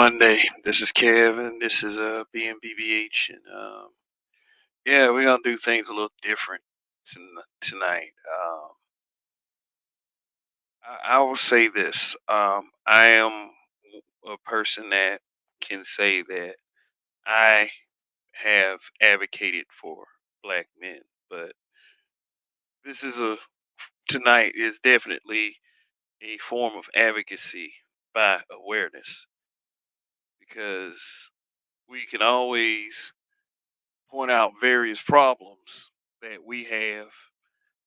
Monday. This is Kev, and this is BMBBH, and yeah, we're gonna do things a little different tonight. I will say this: I am a person that can say that I have advocated for black men, but this is a tonight is definitely a form of advocacy by awareness because we can always point out various problems that we have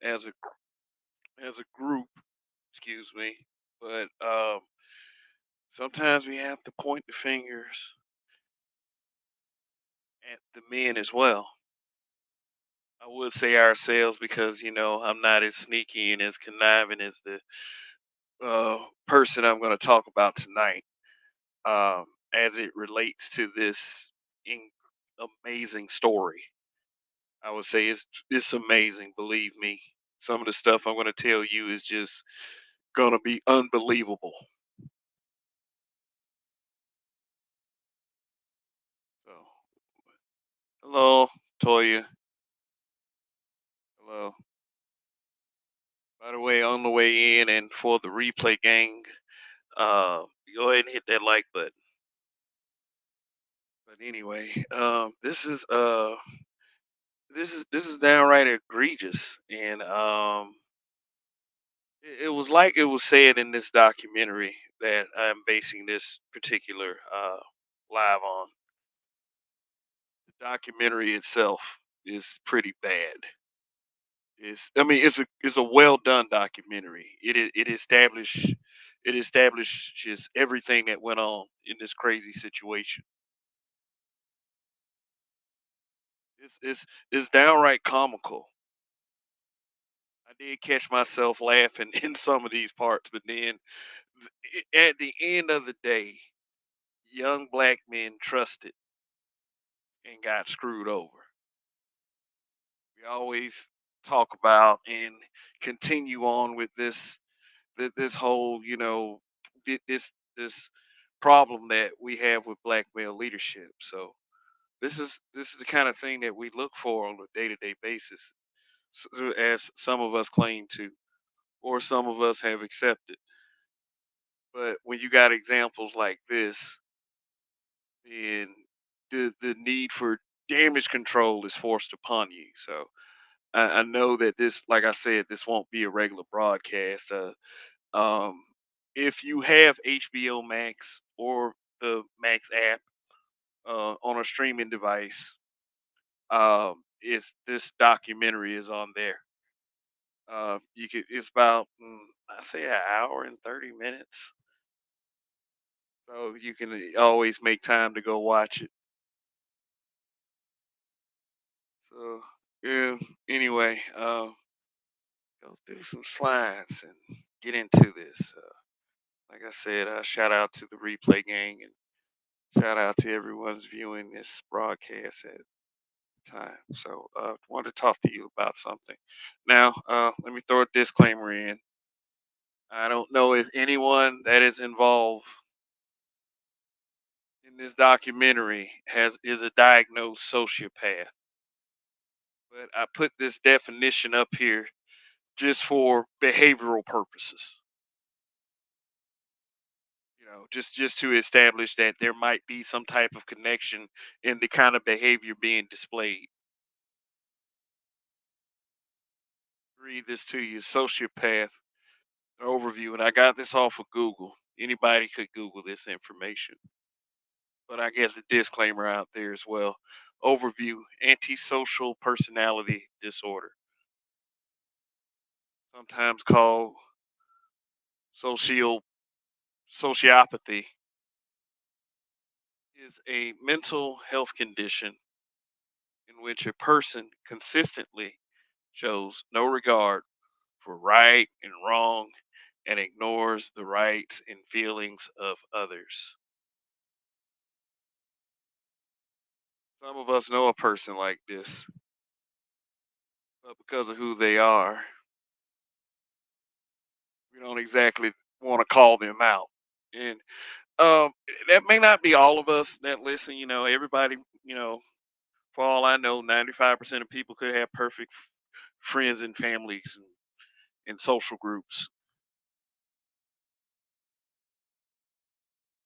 as a group, excuse me. But sometimes we have to point the fingers at the men as well. I would say ourselves because I'm not as sneaky and as conniving as the person I'm going to talk about tonight, as it relates to this in- amazing story. I would say it's amazing. Believe me, some of the stuff I'm going to tell you is just gonna be unbelievable. So, hello, Toya. Hello. By the way, on the way in and for the replay gang, go ahead and hit that like button. But anyway, this is downright egregious, and it was like it was said in this documentary that I'm basing this particular live on. The documentary itself is pretty bad. It's a well done documentary. It establishes everything that went on in this crazy situation. It's downright comical. I did catch myself laughing in some of these parts, but then at the end of the day, young black men trusted and got screwed over. We always talk about and continue on with this whole this problem that we have with black male leadership. So this is the kind of thing that we look for on a day-to-day basis, as some of us claim to, or some of us have accepted. But when you got examples like this, then the need for damage control is forced upon you. So I know that this, like I said, this won't be a regular broadcast. Um, if you have HBO Max or the Max app on a streaming device, is this documentary is on there. You could it's about I say an hour and 30 minutes, so you can always make time to go watch it. So yeah. Anyway, go through some slides and get into this. Like I said, shout out to the replay gang and shout out to everyone's viewing this broadcast at the time. So, I want to talk to you about something. Now, let me throw a disclaimer in. I don't know if anyone that is involved in this documentary has is a diagnosed sociopath, but I put this definition up here just for behavioral purposes. Just to establish that there might be some type of connection in the kind of behavior being displayed. Read this to you: sociopath overview, and I got this off of Google. Anybody could Google this information, but I guess a disclaimer out there as well. Overview: antisocial personality disorder, sometimes called social sociopathy, is a mental health condition in which a person consistently shows no regard for right and wrong and ignores the rights and feelings of others. Some of us know a person like this, but because of who they are, we don't exactly want to call them out. And um, that may not be all of us that listen. Everybody. For all I know, 95% of people could have perfect friends and families and social groups.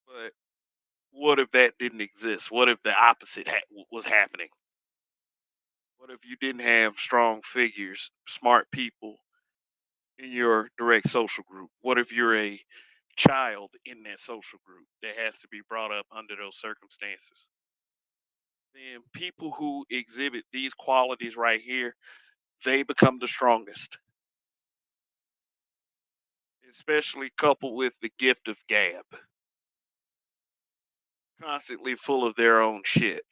But what if that didn't exist? What if the opposite was happening? What if you didn't have strong figures, smart people in your direct social group? What if you're a child in that social group that has to be brought up under those circumstances? Then people who exhibit these qualities right here, they become the strongest, especially coupled with the gift of gab, constantly full of their own shit.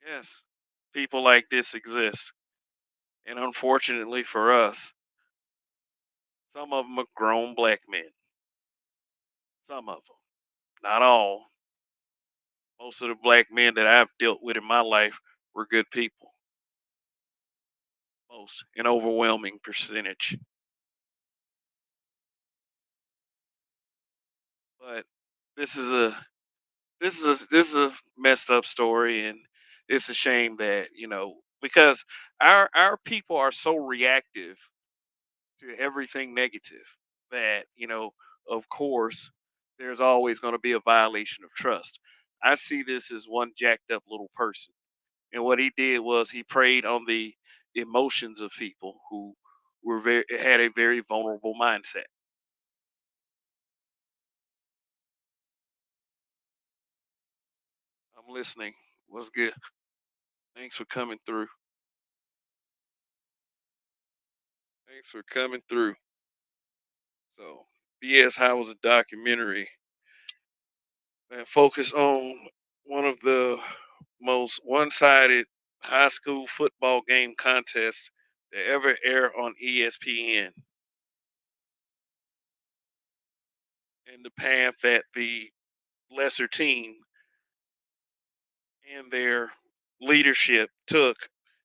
Yes, people like this exist. And unfortunately for us, some of them are grown black men. Some of them, not all. Most of the black men that I've dealt with in my life were good people. Most, an overwhelming percentage. But this is a this is a messed up story, and it's a shame that because our people are so reactive to everything negative that of course there's always going to be a violation of trust. I see this as one jacked up little person, and what he did was he preyed on the emotions of people who were very had a very vulnerable mindset. I'm listening. What's good? Thanks for coming through. Thanks for coming through. So BS High was a documentary that focused on one of the most one-sided high school football game contests that ever air on ESPN, and the path that the lesser team and their leadership took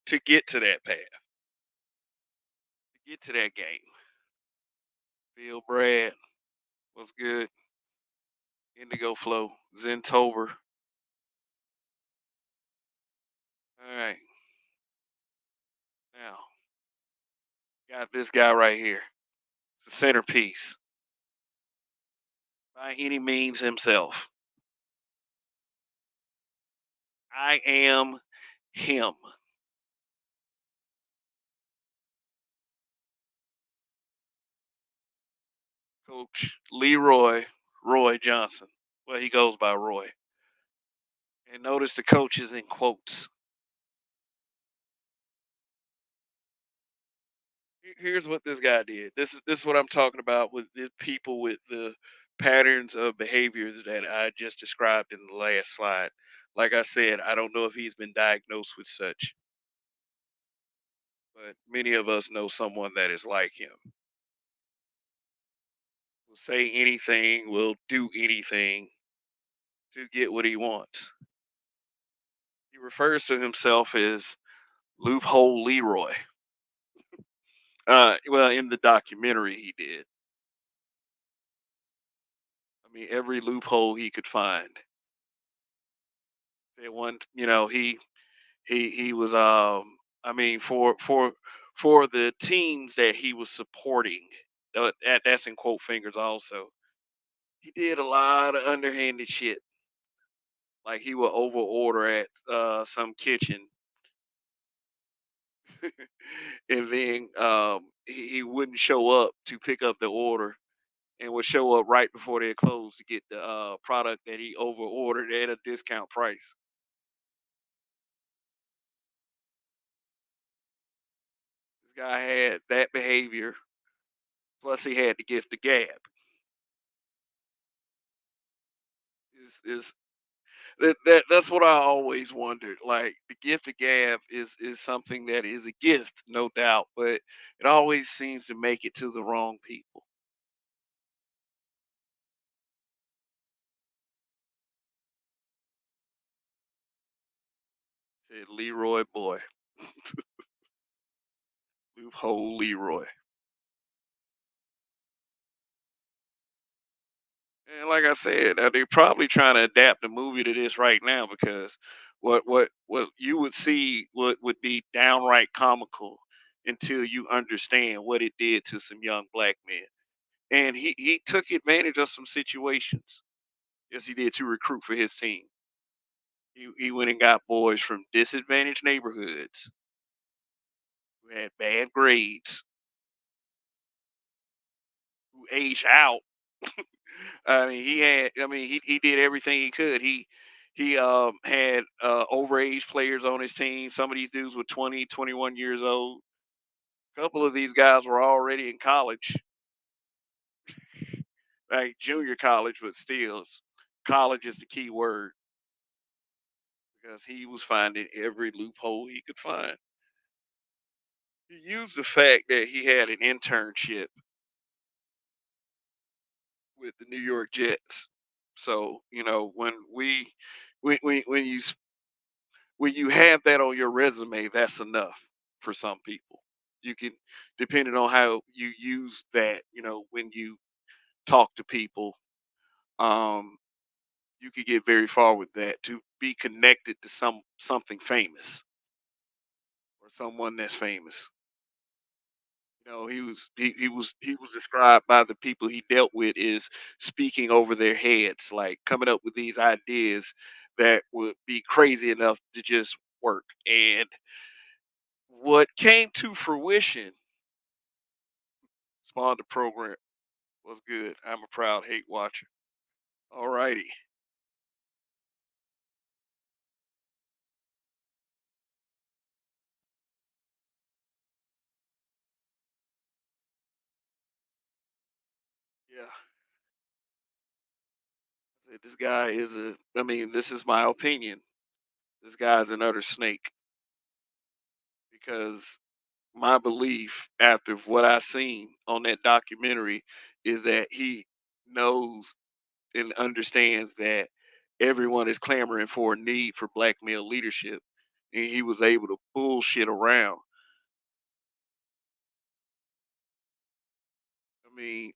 to get to that path, to get to that game. Bill Brad was good. Indigo Flow, Zentober. All right, now got this guy right here. It's the centerpiece by any means himself. I am him. Coach Leroy Roy Johnson. Well, he goes by Roy. And notice the coach is in quotes. Here's what this guy did. This is what I'm talking about with the people with the patterns of behaviors that I just described in the last slide. Like I said, I don't know if he's been diagnosed with such, but many of us know someone that is like him. Will say anything, will do anything to get what he wants. He refers to himself as Loophole Leroy. Well, in the documentary, he did. I mean, every loophole he could find. That one, he was. I mean, for the teams that he was supporting, that's in quote fingers. Also, he did a lot of underhanded shit. Like he would over order at some kitchen, and then he wouldn't show up to pick up the order and would show up right before they closed to get the product that he over ordered at a discount price. This guy had that behavior, plus he had the gift of gab. Is that's what I always wondered. Like the gift of gab is something that is a gift, no doubt, but it always seems to make it to the wrong people. Said Leroy boy, loophole Leroy. And like I said, they're probably trying to adapt the movie to this right now because what you would see would be downright comical until you understand what it did to some young black men. And he took advantage of some situations. Yes, he did to recruit for his team. He went and got boys from disadvantaged neighborhoods who had bad grades, who aged out. I mean, he did everything he could. He had overage players on his team. Some of these dudes were 20, 21 years old. A couple of these guys were already in college, like junior college, but still, college is the key word because he was finding every loophole he could find. He used the fact that he had an internship with the New York Jets. So, when when you have that on your resume, that's enough for some people. You can, depending on how you use that, when you talk to people, um, you could get very far with that to be connected to something famous or someone that's famous. He was described by the people he dealt with is speaking over their heads, like coming up with these ideas that would be crazy enough to just work. And what came to fruition spawned the program. Was good. I'm a proud hate watcher. All righty. Yeah. This guy is this is my opinion. This guy's an utter snake because my belief after what I seen on that documentary is that he knows and understands that everyone is clamoring for a need for black male leadership. And he was able to bullshit around.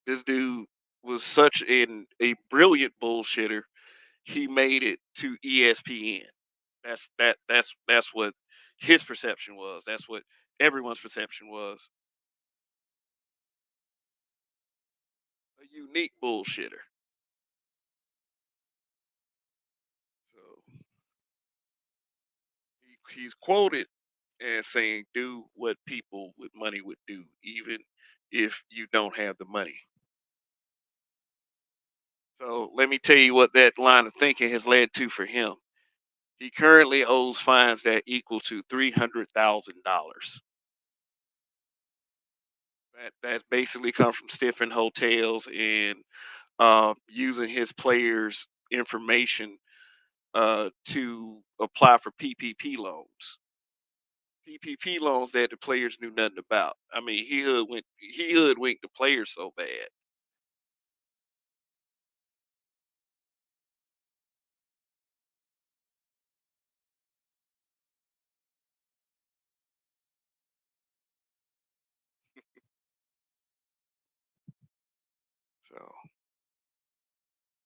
This dude was such a brilliant bullshitter. He made it to ESPN. That's what his perception was. That's what everyone's perception was. A unique bullshitter. So he's quoted as saying, "Do what people with money would do, even if you don't have the money." So let me tell you what that line of thinking has led to for him. He currently owes fines that equal to $300,000. That basically comes from stiffing hotels and using his players' information to apply for PPP loans. PPP loans that the players knew nothing about. He hoodwinked the players so bad. So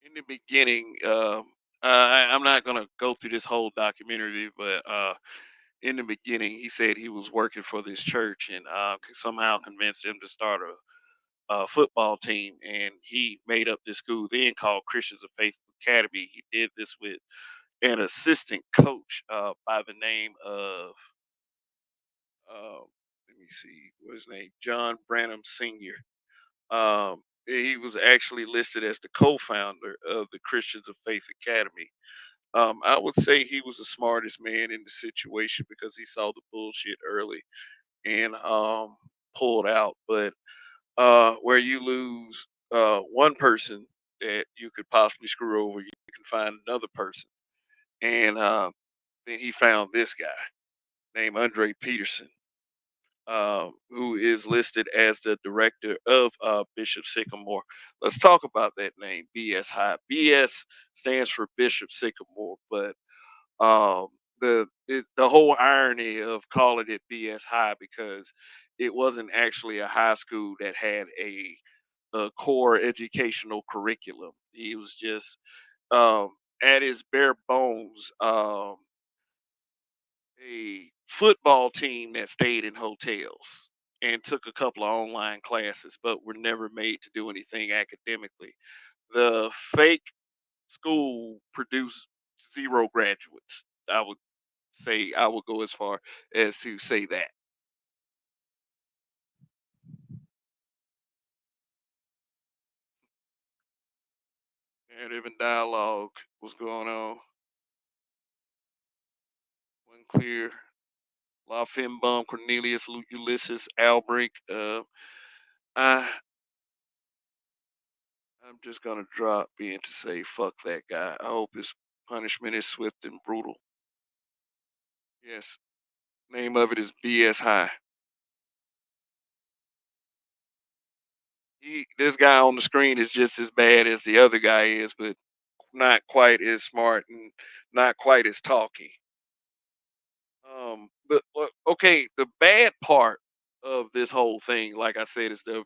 in the beginning, I'm not gonna go through this whole documentary, but in the beginning, he said he was working for this church and somehow convinced him to start a football team, and he made up this school then called Christians of Faith Academy. He did this with an assistant coach by the name of let me see what his name, John Branham Sr. He was actually listed as the co-founder of the Christians of Faith Academy. I would say he was the smartest man in the situation because he saw the bullshit early and pulled out. But where you lose one person that you could possibly screw over, you can find another person. And then he found this guy named Andre Peterson, who is listed as the director of Bishop Sycamore. Let's talk about that name, BS High. BS stands for Bishop Sycamore, but um, the whole irony of calling it BS High because it wasn't actually a high school that had a core educational curriculum. He was just um, at his bare bones a football team that stayed in hotels and took a couple of online classes, but were never made to do anything academically. The fake school produced zero graduates. I would go as far as to say that. Narrative and dialogue was going on, wasn't clear. La Bum, Cornelius, Ulysses, Albrecht. I, I'm just gonna drop in to say fuck that guy. I hope his punishment is swift and brutal. Yes, name of it is BS High. This guy on the screen is just as bad as the other guy is, but not quite as smart and not quite as talky. Okay, the bad part of this whole thing, like I said, is the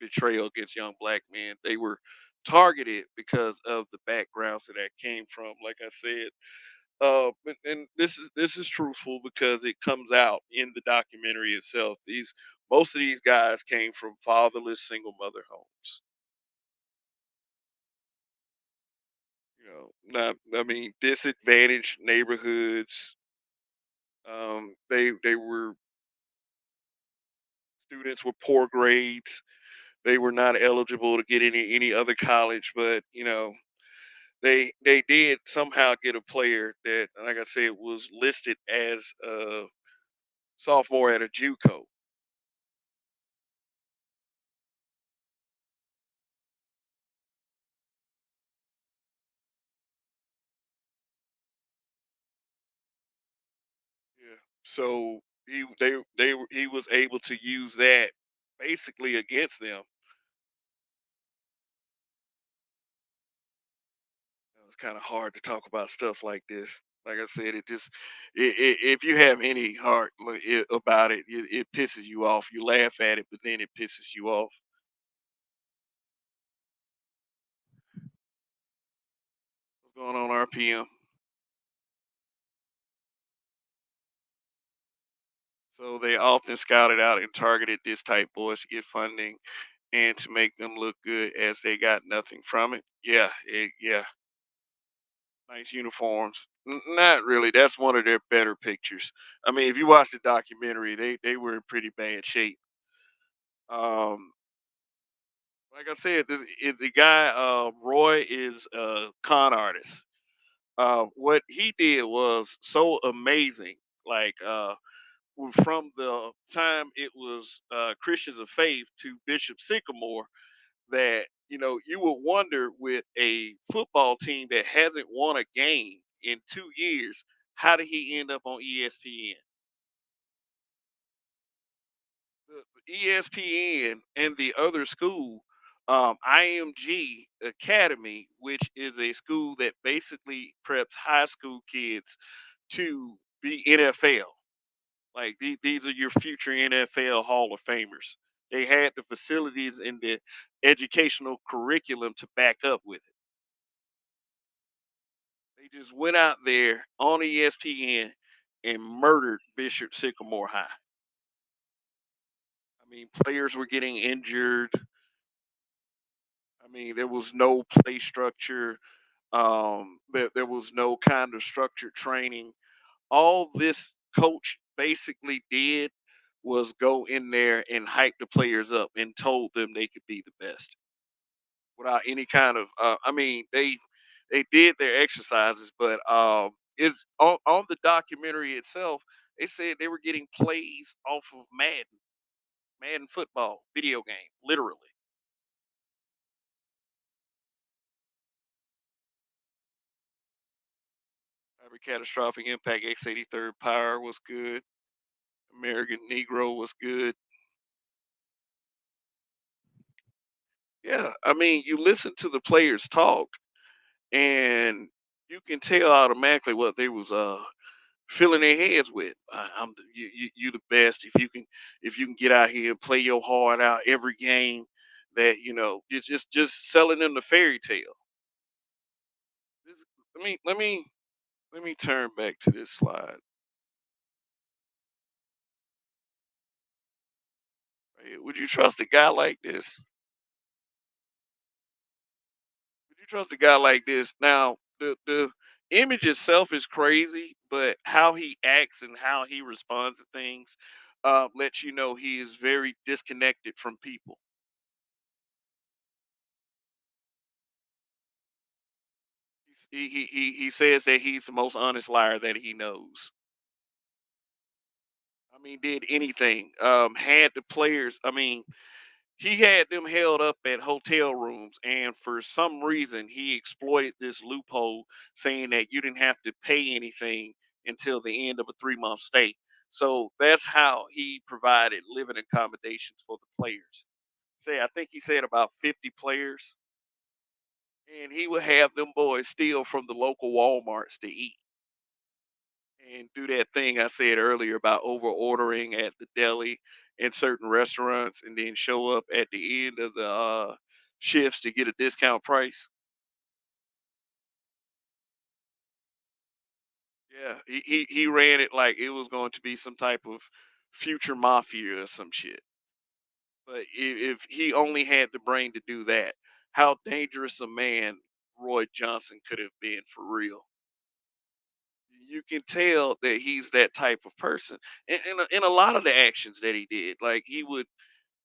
betrayal against young black men. They were targeted because of the backgrounds that came from. Like I said, and this is truthful because it comes out in the documentary itself. These Most of these guys came from fatherless single mother homes. Not I mean disadvantaged neighborhoods. They were students with poor grades. They were not eligible to get any other college, but they did somehow get a player that, like I said, was listed as a sophomore at a JUCO. Yeah. So he was able to use that basically against them. It's kind of hard to talk about stuff like this. Like I said, if you have any heart about it, it pisses you off. You laugh at it, but then it pisses you off. What's going on, RPM? So they often scouted out and targeted this type boys to get funding and to make them look good as they got nothing from it. Yeah, nice uniforms. Not really. That's one of their better pictures. I mean, if you watch the documentary, they were in pretty bad shape. Um, like I said, the guy Roy is a con artist. What he did was so amazing. Like from the time it was Christians of Faith to Bishop Sycamore, that you would wonder with a football team that hasn't won a game in 2 years, how did he end up on ESPN? The ESPN and the other school, IMG Academy, which is a school that basically preps high school kids to be NFL. Like these are your future NFL Hall of Famers. They had the facilities and the educational curriculum to back up with it. They just went out there on ESPN and murdered Bishop Sycamore High. I mean, players were getting injured. I mean, there was no play structure. There was no kind of structured training. All this coach basically did was go in there and hype the players up and told them they could be the best without any kind of. I mean, they did their exercises, but it's on the documentary itself. They said they were getting plays off of Madden football video game, literally. Every catastrophic impact X-83rd Power was good. American Negro was good. Yeah, I mean, you listen to the players talk, and you can tell automatically what they was filling their heads with. I'm the, you the best if you can get out here and play your heart out every game. That it's just selling them the fairy tale. let me turn back to this slide. Right, would you trust a guy like this? Would you trust a guy like this? Now, the image itself is crazy, but how he acts and how he responds to things lets you know he is very disconnected from people. He says that he's the most honest liar that he knows. I mean, did anything. Had the players. I mean, he had them held up at hotel rooms, and for some reason, he exploited this loophole, saying that you didn't have to pay anything until the end of a 3 month stay. So that's how he provided living accommodations for the players. Say, I think he said about 50 players, and he would have them boys steal from the local WalMarts to eat and do that thing I said earlier about over ordering at the deli in certain restaurants and then show up at the end of the shifts to get a discount price. Yeah, he ran it like it was going to be some type of future mafia or some shit. But if he only had the brain to do that, how dangerous a man Roy Johnson could have been for real. You can tell that he's that type of person, and in a lot of the actions that he did, like he would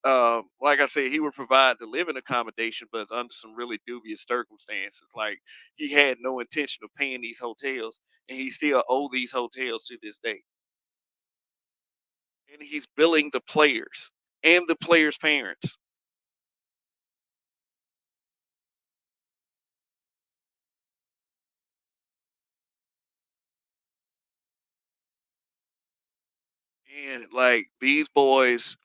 like I said, he would provide the living accommodation, but it's under some really dubious circumstances. Like he had no intention of paying these hotels, and he still owe these hotels to this day. And he's billing the players and the players' parents. And like these boys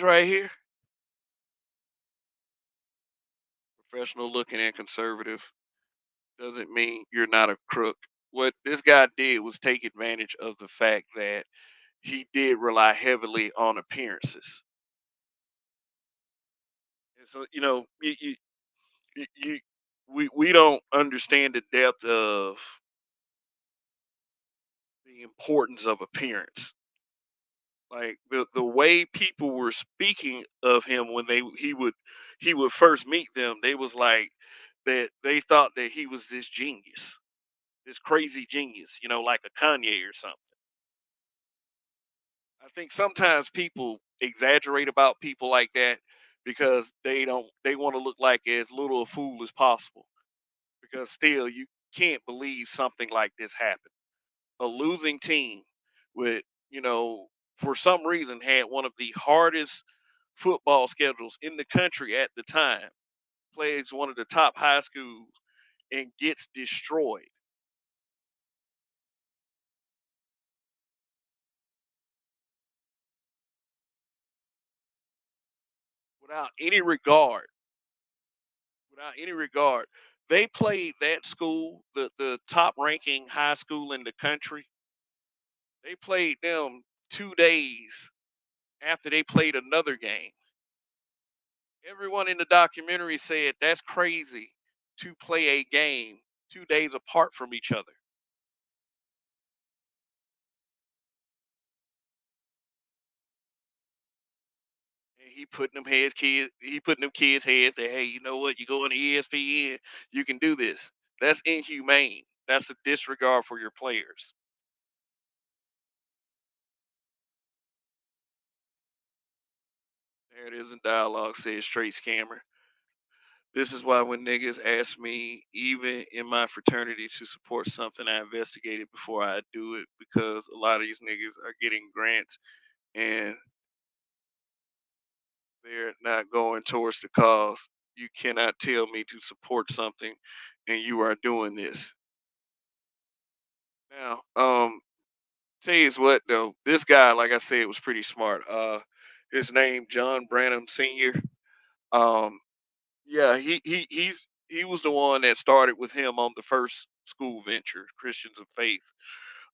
right here, professional looking and conservative, doesn't mean you're not a crook. What this guy did was take advantage of the fact that he did rely heavily on appearances. And so, you we don't understand the depth of the importance of appearance. Like the way people were speaking of him when he would first meet them, they was like that they thought that he was this genius, this crazy genius, like a Kanye or something. I think sometimes people exaggerate about people like that because they want to look like as little a fool as possible. Because still you can't believe something like this happened. A losing team with, for some reason had one of the hardest football schedules in the country at the time, plays one of the top high schools and gets destroyed without any regard, without any regard. They played that school, the top ranking high school in the country. They played them 2 days after they played another game. Everyone in the documentary said that's crazy to play a game 2 days apart from each other. And he putting them kids' heads that, hey, you know what? You go on ESPN, you can do this. That's inhumane. That's a disregard for your players. There it is in dialogue, says straight scammer. This is why when niggas ask me, even in my fraternity, to support something, I investigate it before I do it because a lot of these niggas are getting grants and they're not going towards the cause. You cannot tell me to support something and you are doing this. Now, tell you what though, this guy, like I said, was pretty smart. His name John Branham Sr. Um, yeah, he was the one that started with him on the first school venture, Christians of Faith.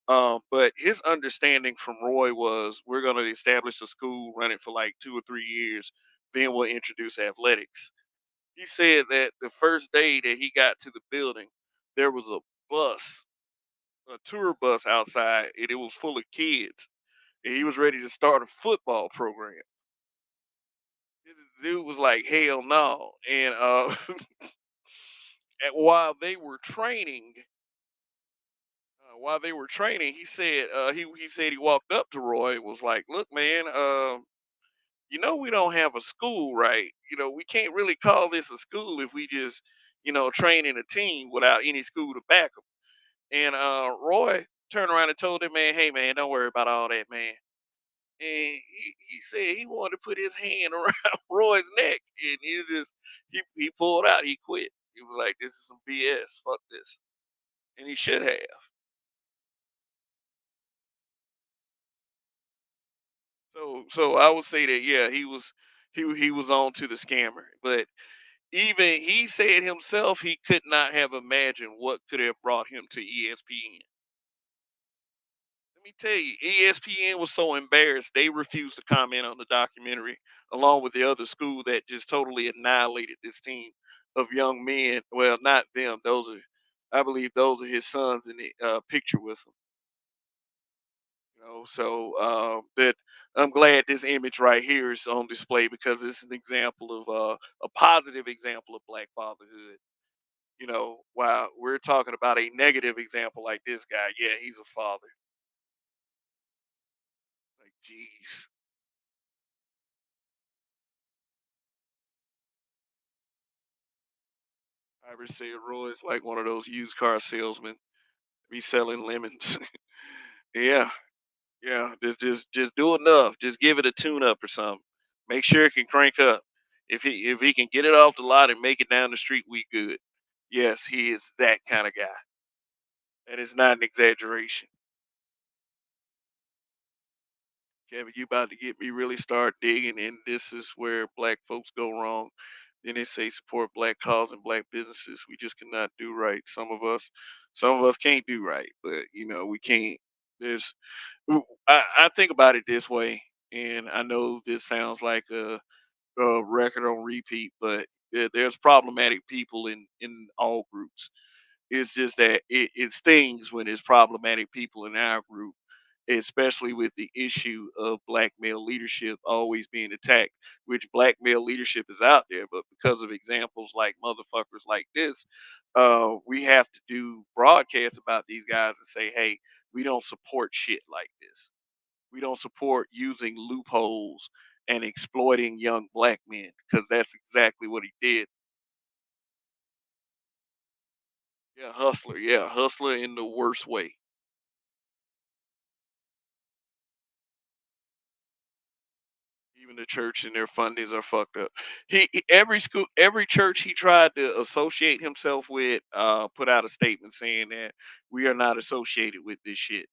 But his understanding from Roy was we're gonna establish a school, run it for like 2 or 3 years, then we'll introduce athletics. He said that the first day that he got to the building, there was a bus, a tour bus outside, and it was full of kids. And he was ready to start a football program. This dude was like, "Hell no!" And and while they were training, he said he walked up to Roy and was like, "Look, man, you know we don't have a school, right? You know we can't really call this a school if we just, training a team without any school to back them." And Roy turned around and told him, "Man, hey man, don't worry about all that, man." And he said he wanted to put his hand around Roy's neck, and he pulled out. He quit. He was like, "This is some BS. Fuck this," and he should have. So I would say that yeah, he was on to the scammer, but even he said himself he could not have imagined what could have brought him to ESPN. Let me tell you, ESPN was so embarrassed they refused to comment on the documentary, along with the other school that just totally annihilated this team of young men. Well, not them; I believe, those are his sons in the picture with him. So that I'm glad this image right here is on display because it's an example of a positive example of black fatherhood. While we're talking about a negative example like this guy, yeah, he's a father. Like, jeez. I ever say Roy is like one of those used car salesmen be selling lemons. Yeah, yeah. Just do enough. Just give it a tune up or something. Make sure it can crank up. If he can get it off the lot and make it down the street, we good. Yes, he is that kind of guy. That is not an exaggeration. Kevin, you about to get me really start digging, and this is where black folks go wrong. Then they say support black cause and black businesses. We just cannot do right. Some of us can't do right, but we can't. There's, I think about it this way, and I know this sounds like a record on repeat, but there's problematic people in all groups. It's just that it stings when there's problematic people in our group, especially with the issue of black male leadership always being attacked, which black male leadership is out there. But because of examples like motherfuckers like this, we have to do broadcasts about these guys and say, hey, we don't support shit like this. We don't support using loopholes and exploiting young black men because that's exactly what he did. Yeah, hustler. Yeah, hustler in the worst way. Even the church and their fundings are fucked up. Every school, every church he tried to associate himself with, put out a statement saying that we are not associated with this shit.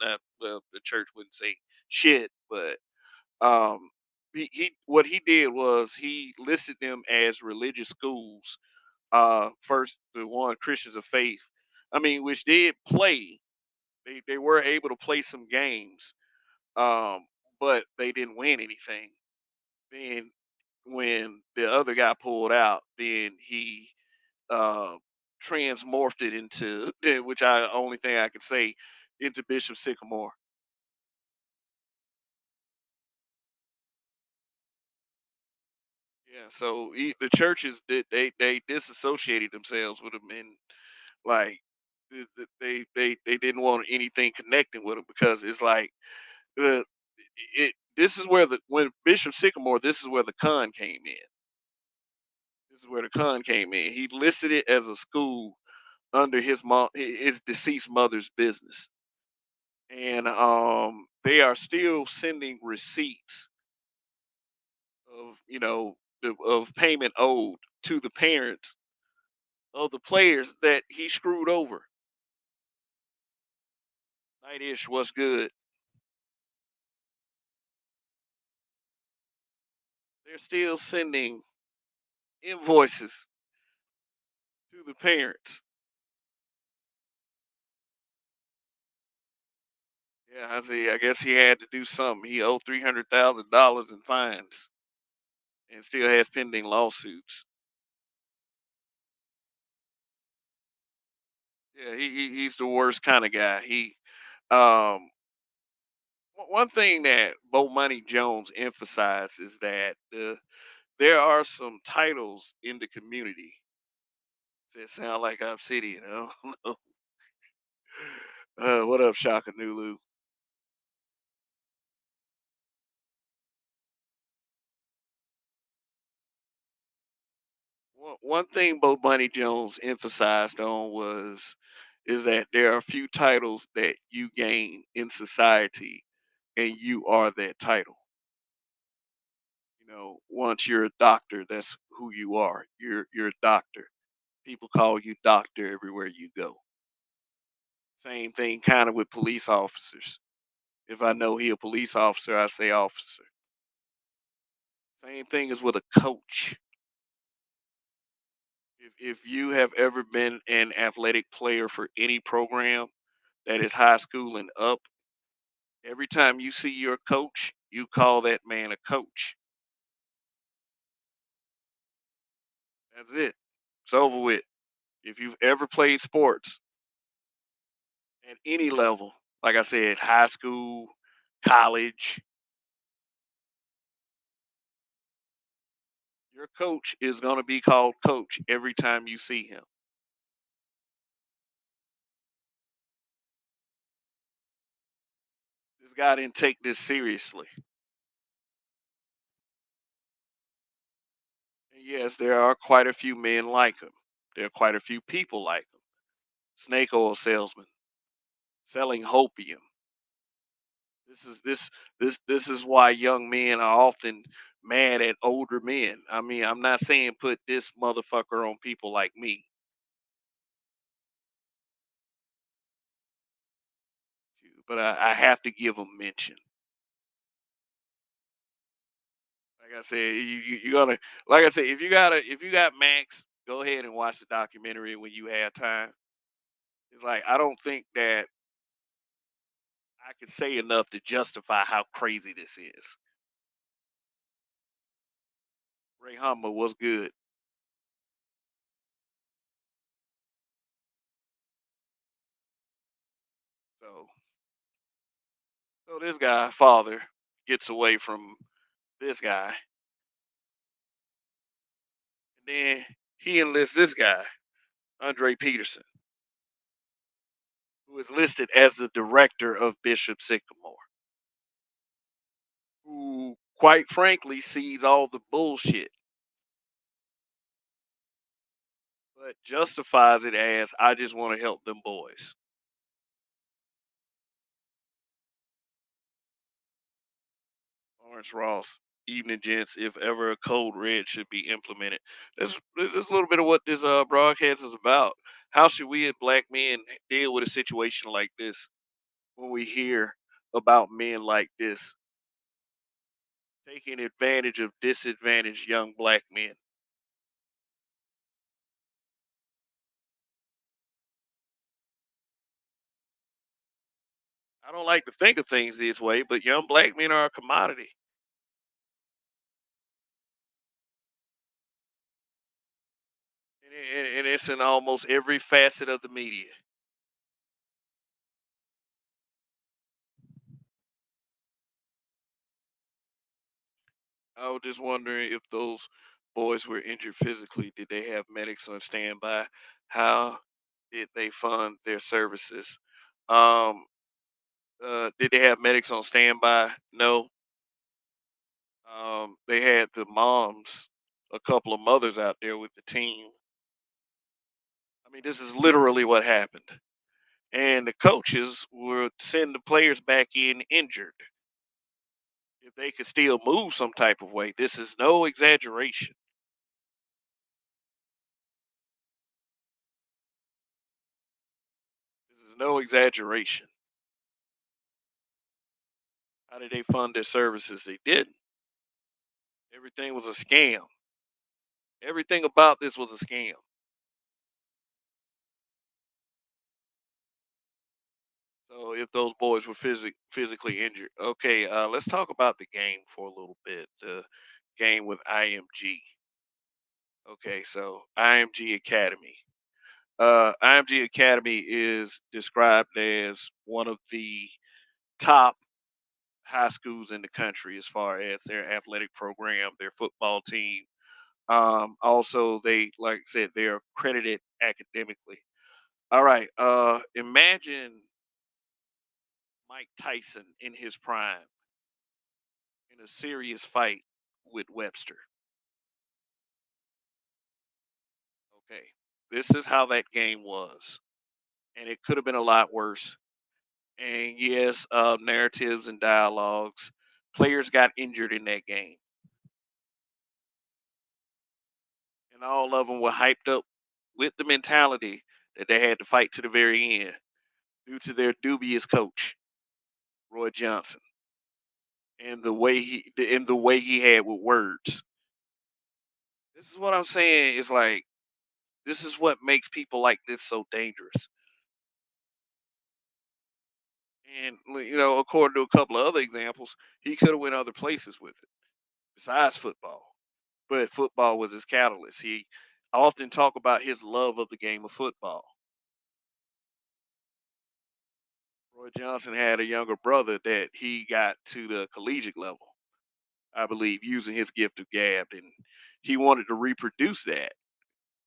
Not well, the church wouldn't say shit, but um, he what he did was he listed them as religious schools. First, the one Christians of Faith. I mean, which did play. They were able to play some games, um, but they didn't win anything. Then when the other guy pulled out, then he uh, transmorphed it into which I only thing I could say into Bishop Sycamore. Yeah, so the churches they disassociated themselves with him, and like they didn't want anything connecting with him because it's like the it this is where the when Bishop Sycamore, this is where the con came in. This is where the con came in. He listed it as a school under his deceased mother's business, and they are still sending receipts of of payment owed to the parents of the players that he screwed over. Night ish, what's good? They're still sending invoices to the parents. Yeah, I see. I guess he had to do something. He owed $300,000 in fines and still has pending lawsuits. Yeah, he's the worst kind of guy. Um one thing that Bo Money Jones emphasized is that there are some titles in the community that sound like obsidian. I don't know. What up, Shaka Nulu? One thing Bo Bunny Jones emphasized on was is that there are a few titles that you gain in society, and you are that title. You know, once you're a doctor, that's who you are. You're a doctor. People call you doctor everywhere you go. Same thing kind of with police officers. If I know he a police officer, I say officer. Same thing as with a coach. If you have ever been an athletic player for any program that is high school and up, every time you see your coach, you call that man a coach. That's it. It's over with. If you've ever played sports at any level, like I said, high school, college, your coach is going to be called coach every time you see him. This guy didn't take this seriously. And yes, there are quite a few men like him. There are quite a few people like him. Snake oil salesman, selling hopium. This is why young men are often mad at older men. I mean, I'm not saying put this motherfucker on people like me, but I have to give him mention. Like I said, you gotta like I said, if you got Max, go ahead and watch the documentary when you have time. It's like I don't think that I could say enough to justify how crazy this is. Ray Hummer was good. So this guy, father, gets away from this guy, and then he enlists this guy, Andre Peterson, who is listed as the director of Bishop Sycamore, who quite frankly sees all the bullshit, but justifies it as I just want to help them boys. Lawrence Ross, evening gents, if ever a code red should be implemented. That's a little bit of what this broadcast is about. How should we as black men deal with a situation like this when we hear about men like this taking advantage of disadvantaged young black men? I don't like to think of things this way, but young black men are a commodity, and it's in almost every facet of the media. I was just wondering if those boys were injured physically, did they have medics on standby? How did they fund their services? Um, did they have medics on standby? No. They had the moms, a couple of mothers out there with the team. I mean, this is literally what happened. And the coaches would send the players back in injured if they could still move some type of way. This is no exaggeration. This is no exaggeration. How did they fund their services? They didn't. Everything was a scam. Everything about this was a scam. So if those boys were physically injured, okay, let's talk about the game for a little bit. The game with IMG. Okay, so IMG Academy. IMG Academy is described as one of the top high schools in the country as far as their athletic program, their football team. Also, they, like I said, they're accredited academically. All right. Imagine Mike Tyson in his prime in a serious fight with Webster. Okay. This is how that game was. And it could have been a lot worse. And yes, narratives and dialogues. Players got injured in that game. And all of them were hyped up with the mentality that they had to fight to the very end due to their dubious coach, Roy Johnson, and the way he had with words. This is what I'm saying. Is like this is what makes people like this so dangerous. And according to a couple of other examples, he could have went other places with it besides football. But football was his catalyst. He often talk about his love of the game of football. Roy Johnson had a younger brother that he got to the collegiate level, I believe, using his gift of gab, and he wanted to reproduce that.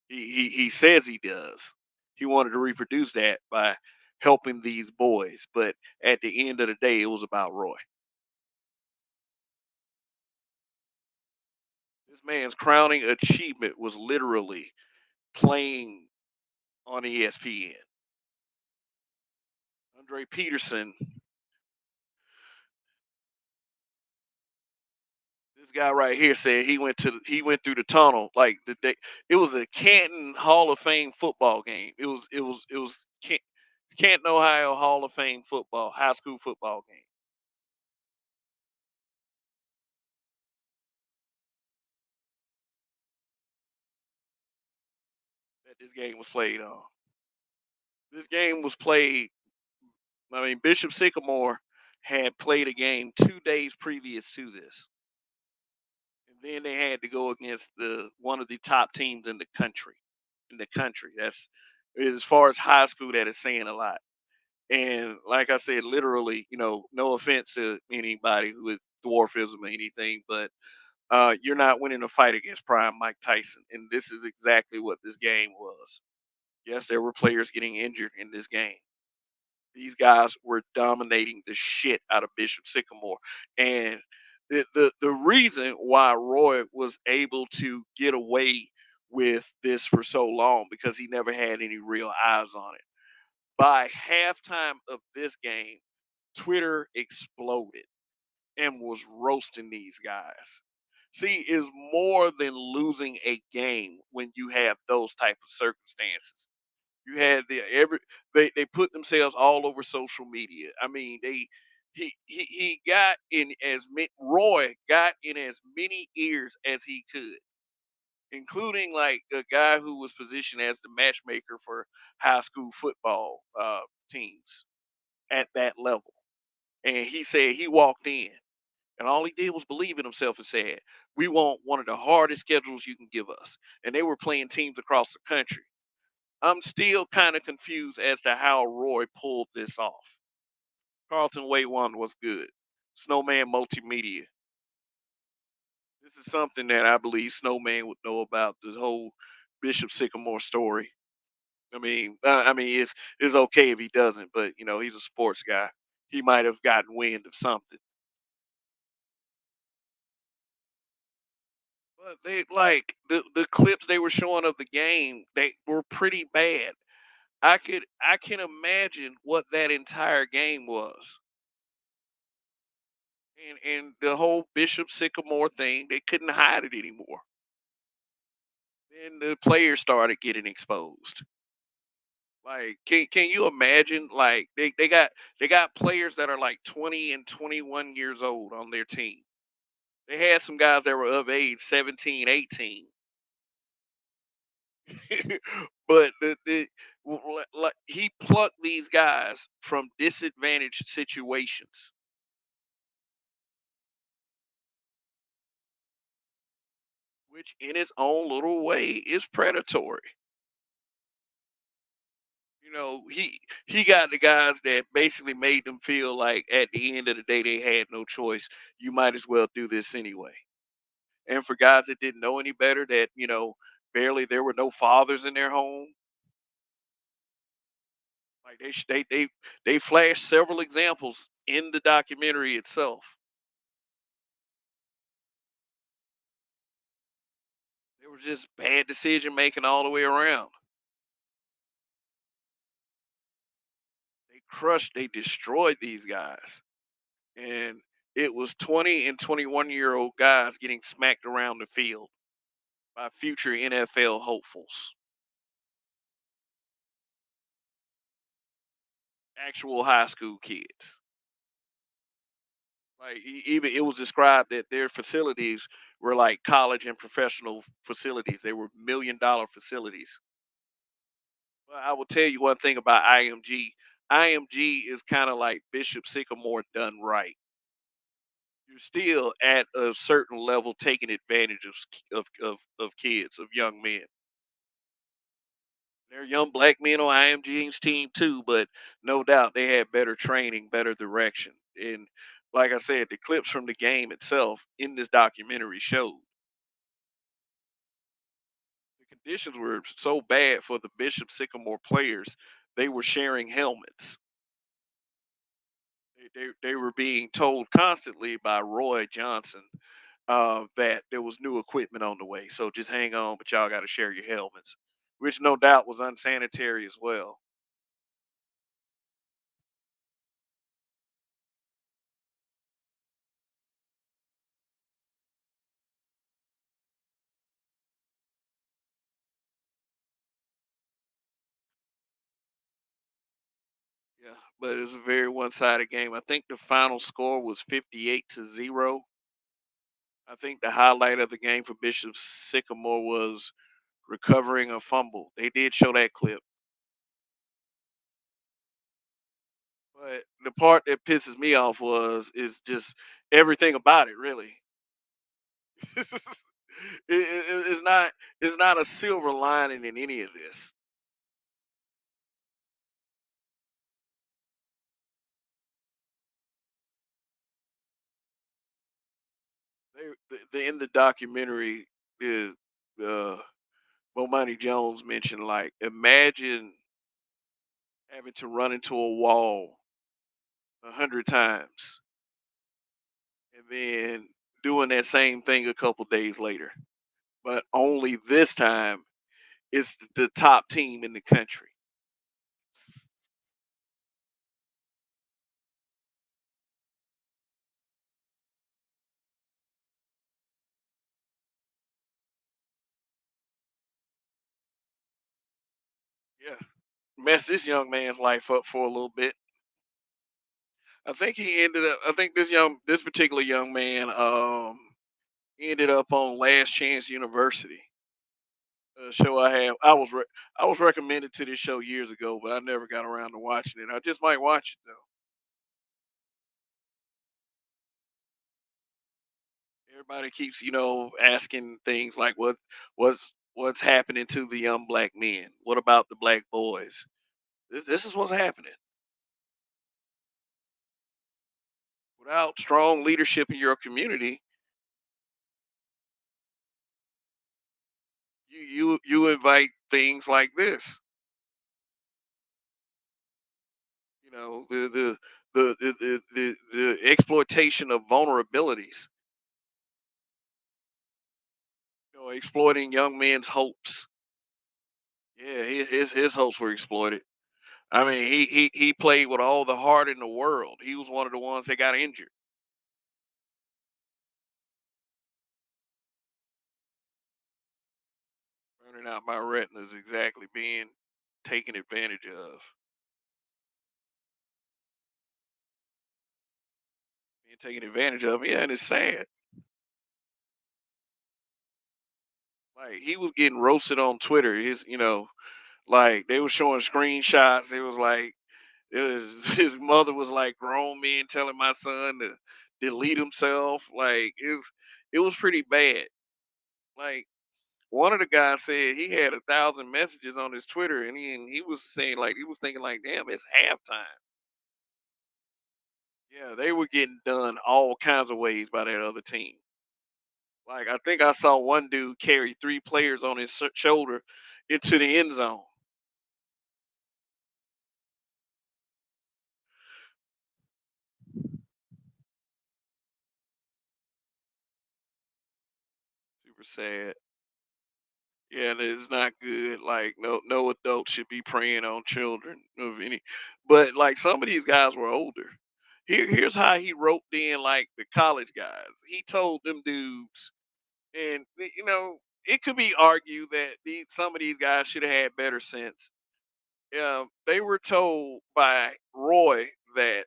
He says he does. He wanted to reproduce that by helping these boys, but at the end of the day, it was about Roy. This man's crowning achievement was literally playing on ESPN. Andre Peterson, this guy right here said he went through the tunnel like the day it was a Canton Hall of Fame football game. It was Canton, Ohio Hall of Fame football, high school football game. That this game was played on. This game was played. I mean, Bishop Sycamore had played a game 2 days previous to this, and then they had to go against the one of the top teams in the country. In the country, that's as far as high school. That is saying a lot. And like I said, literally, no offense to anybody with dwarfism or anything, but you're not winning a fight against prime Mike Tyson, and this is exactly what this game was. Yes, there were players getting injured in this game. These guys were dominating the shit out of Bishop Sycamore. And the reason why Roy was able to get away with this for so long because he never had any real eyes on it. By halftime of this game, Twitter exploded and was roasting these guys. See, is more than losing a game when you have those type of circumstances. You had they put themselves all over social media. I mean, he got in Roy got in as many ears as he could, including like a guy who was positioned as the matchmaker for high school football teams at that level. And he said he walked in and all he did was believe in himself and said, "We want one of the hardest schedules you can give us." And they were playing teams across the country. I'm still kind of confused as to how Roy pulled this off. Carlton Way One was good. Snowman Multimedia. This is something that I believe Snowman would know about the whole Bishop Sycamore story. It's okay if he doesn't, but he's a sports guy. He might have gotten wind of something. But they like the clips they were showing of the game, they were pretty bad. I can imagine what that entire game was. And the whole Bishop Sycamore thing, they couldn't hide it anymore. Then the players started getting exposed. Like, can you imagine? Like, they got players that are like 20 and 21 years old on their team. They had some guys that were of age 17, 18. But like he plucked these guys from disadvantaged situations, which in its own little way is predatory. He got the guys that basically made them feel like at the end of the day they had no choice. You might as well do this anyway. And for guys that didn't know any better, that barely there were no fathers in their home. Like they flashed several examples in the documentary itself. There was just bad decision making all the way around. They destroyed these guys. And it was 20 and 21-year-old guys getting smacked around the field by future NFL hopefuls, actual high school kids. Like even it was described that their facilities were like college and professional facilities. They were $1 million facilities. Well, I will tell you one thing about IMG. IMG is kind of like Bishop Sycamore done right. You're still at a certain level taking advantage of kids, of young men. There are young black men on IMG's team too, but no doubt they had better training, better direction. And like I said, the clips from the game itself in this documentary showed the conditions were so bad for the Bishop Sycamore players, they were sharing helmets. They were being told constantly by Roy Johnson that there was new equipment on the way. So just hang on, but y'all got to share your helmets, which no doubt was unsanitary as well. Yeah, but it was a very one-sided game. I think the final score was 58-0. I think the highlight of the game for Bishop Sycamore was recovering a fumble. They did show that clip. But the part that pisses me off is just everything about it, really. It's not a silver lining in any of this. In the documentary, is uh, Bomani Jones mentioned, like, imagine having to run into a wall 100 times and then doing that same thing a couple days later, but only this time it's the top team in the country. Yeah, messed this young man's life up for a little bit. I think this particular young man ended up on Last Chance University. Show I was recommended to this show years ago, but I never got around to watching it. I just might watch it though. Everybody keeps, asking things like what's happening to the young black men? What about the black boys? This is what's happening. Without strong leadership in your community, you invite things like this. The exploitation of vulnerabilities. Exploiting young men's hopes. Yeah, his hopes were exploited. I mean, he played with all the heart in the world. He was one of the ones that got injured. Burning out my retinas, exactly, being taken advantage of. Being taken advantage of. Yeah, and it's sad. Like, he was getting roasted on Twitter. Like, they were showing screenshots. It was like his mother was like, grown men telling my son to delete himself. Like, it was pretty bad. Like, one of the guys said he had 1,000 messages on his Twitter, and he was saying like he was thinking like, damn, it's halftime. Yeah, they were getting done all kinds of ways by that other team. Like I think I saw one dude carry three players on his shoulder into the end zone. Super sad. Yeah, and it's not good. Like no adult should be preying on children of any. But like some of these guys were older. Here's how he roped in like the college guys. He told them dudes, and it could be argued that some of these guys should have had better sense. They were told by Roy that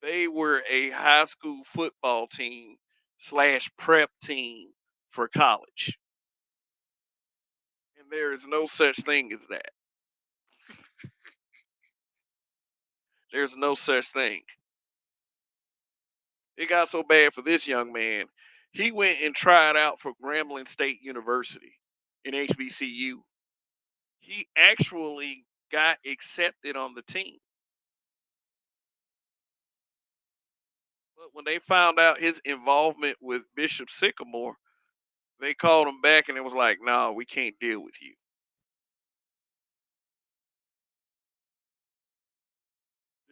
they were a high school football team slash prep team for college, and there is no such thing as that. There's no such thing. It got so bad for this young man. He went and tried out for Grambling State University in HBCU. He actually got accepted on the team. But when they found out his involvement with Bishop Sycamore, they called him back and it was like, no, we can't deal with you.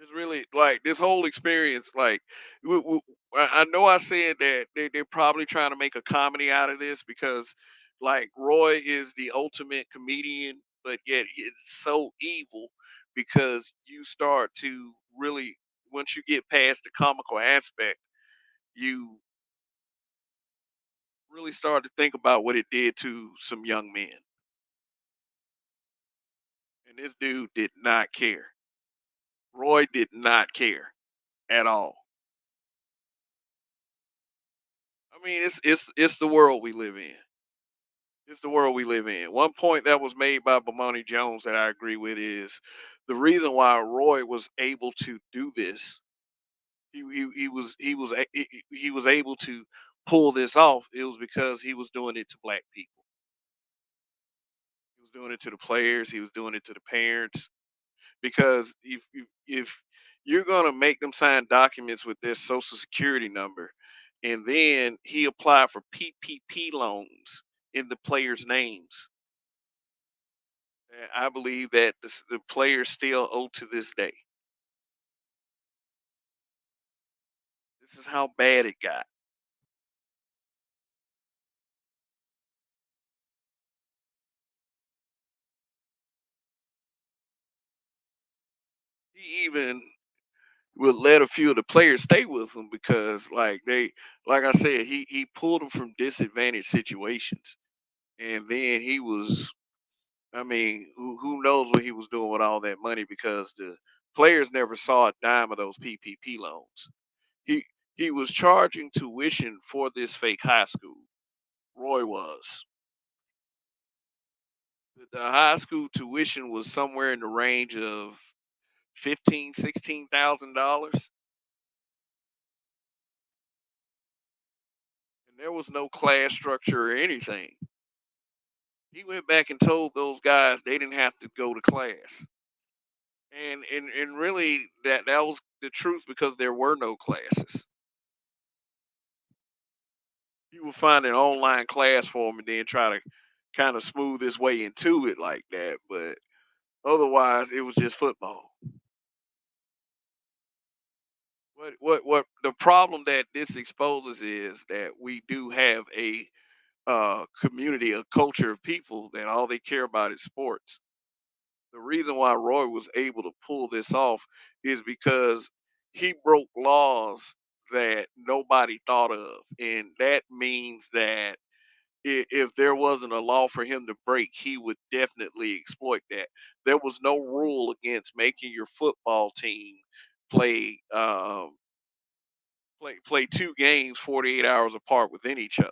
It's really like this whole experience. Like, I know I said that they're probably trying to make a comedy out of this because, like, Roy is the ultimate comedian, but yet it's so evil because you start to really, once you get past the comical aspect, you really start to think about what it did to some young men. And this dude did not care. Roy did not care at all. I mean, it's the world we live in. It's the world we live in. One point that was made by Bomani Jones that I agree with is the reason why Roy was able to do this. He was able to pull this off. It was because he was doing it to black people. He was doing it to the players. He was doing it to the parents. Because if you're gonna make them sign documents with their social security number, and then he applied for PPP loans in the players' names, and I believe that the players still owe to this day. This is how bad it got. He even would let a few of the players stay with him because, like I said, he pulled them from disadvantaged situations, and then he was. I mean, who knows what he was doing with all that money because the players never saw a dime of those PPP loans. He he was charging tuition for this fake high school. Roy was. The high school tuition was somewhere in the range of 16,000 $16,000, and there was no class structure or anything. He went back and told those guys they didn't have to go to class. And really that was the truth because there were no classes. He would find an online class for him and then try to kind of smooth his way into it like that. But otherwise, it was just football. What the problem that this exposes is that we do have a community, a culture of people that all they care about is sports. The reason why Roy was able to pull this off is because he broke laws that nobody thought of, and that means that if there wasn't a law for him to break, he would definitely exploit that. There was no rule against making your football team play play two games 48 hours apart within each other.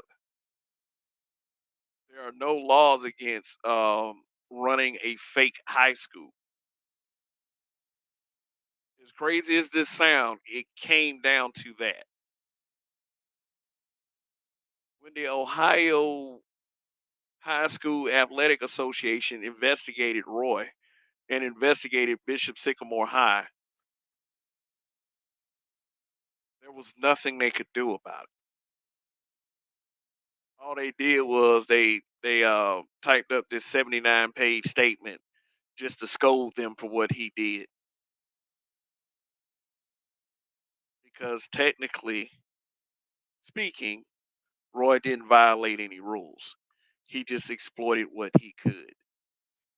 There are no laws against running a fake high school. As crazy as this sound, it came down to that. When the Ohio High School Athletic Association investigated Roy and investigated Bishop Sycamore High. There was nothing they could do about it. All they did was they typed up this 79-page statement just to scold them for what he did, because technically speaking, Roy didn't violate any rules. He just exploited what he could.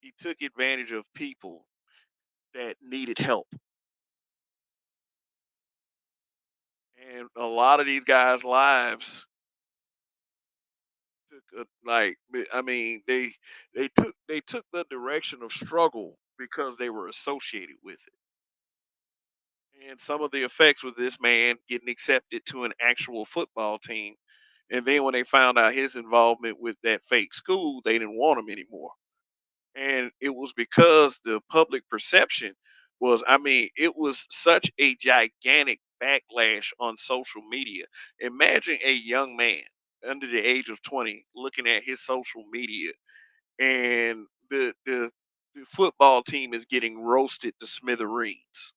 He took advantage of people that needed help. And a lot of these guys' lives took I mean, they took the direction of struggle because they were associated with it. And some of the effects with this man getting accepted to an actual football team. And then when they found out his involvement with that fake school, they didn't want him anymore. And it was because the public perception was, I mean, it was such a gigantic backlash on social media. Imagine a young man under the age of 20 looking at his social media, and the football team is getting roasted to smithereens,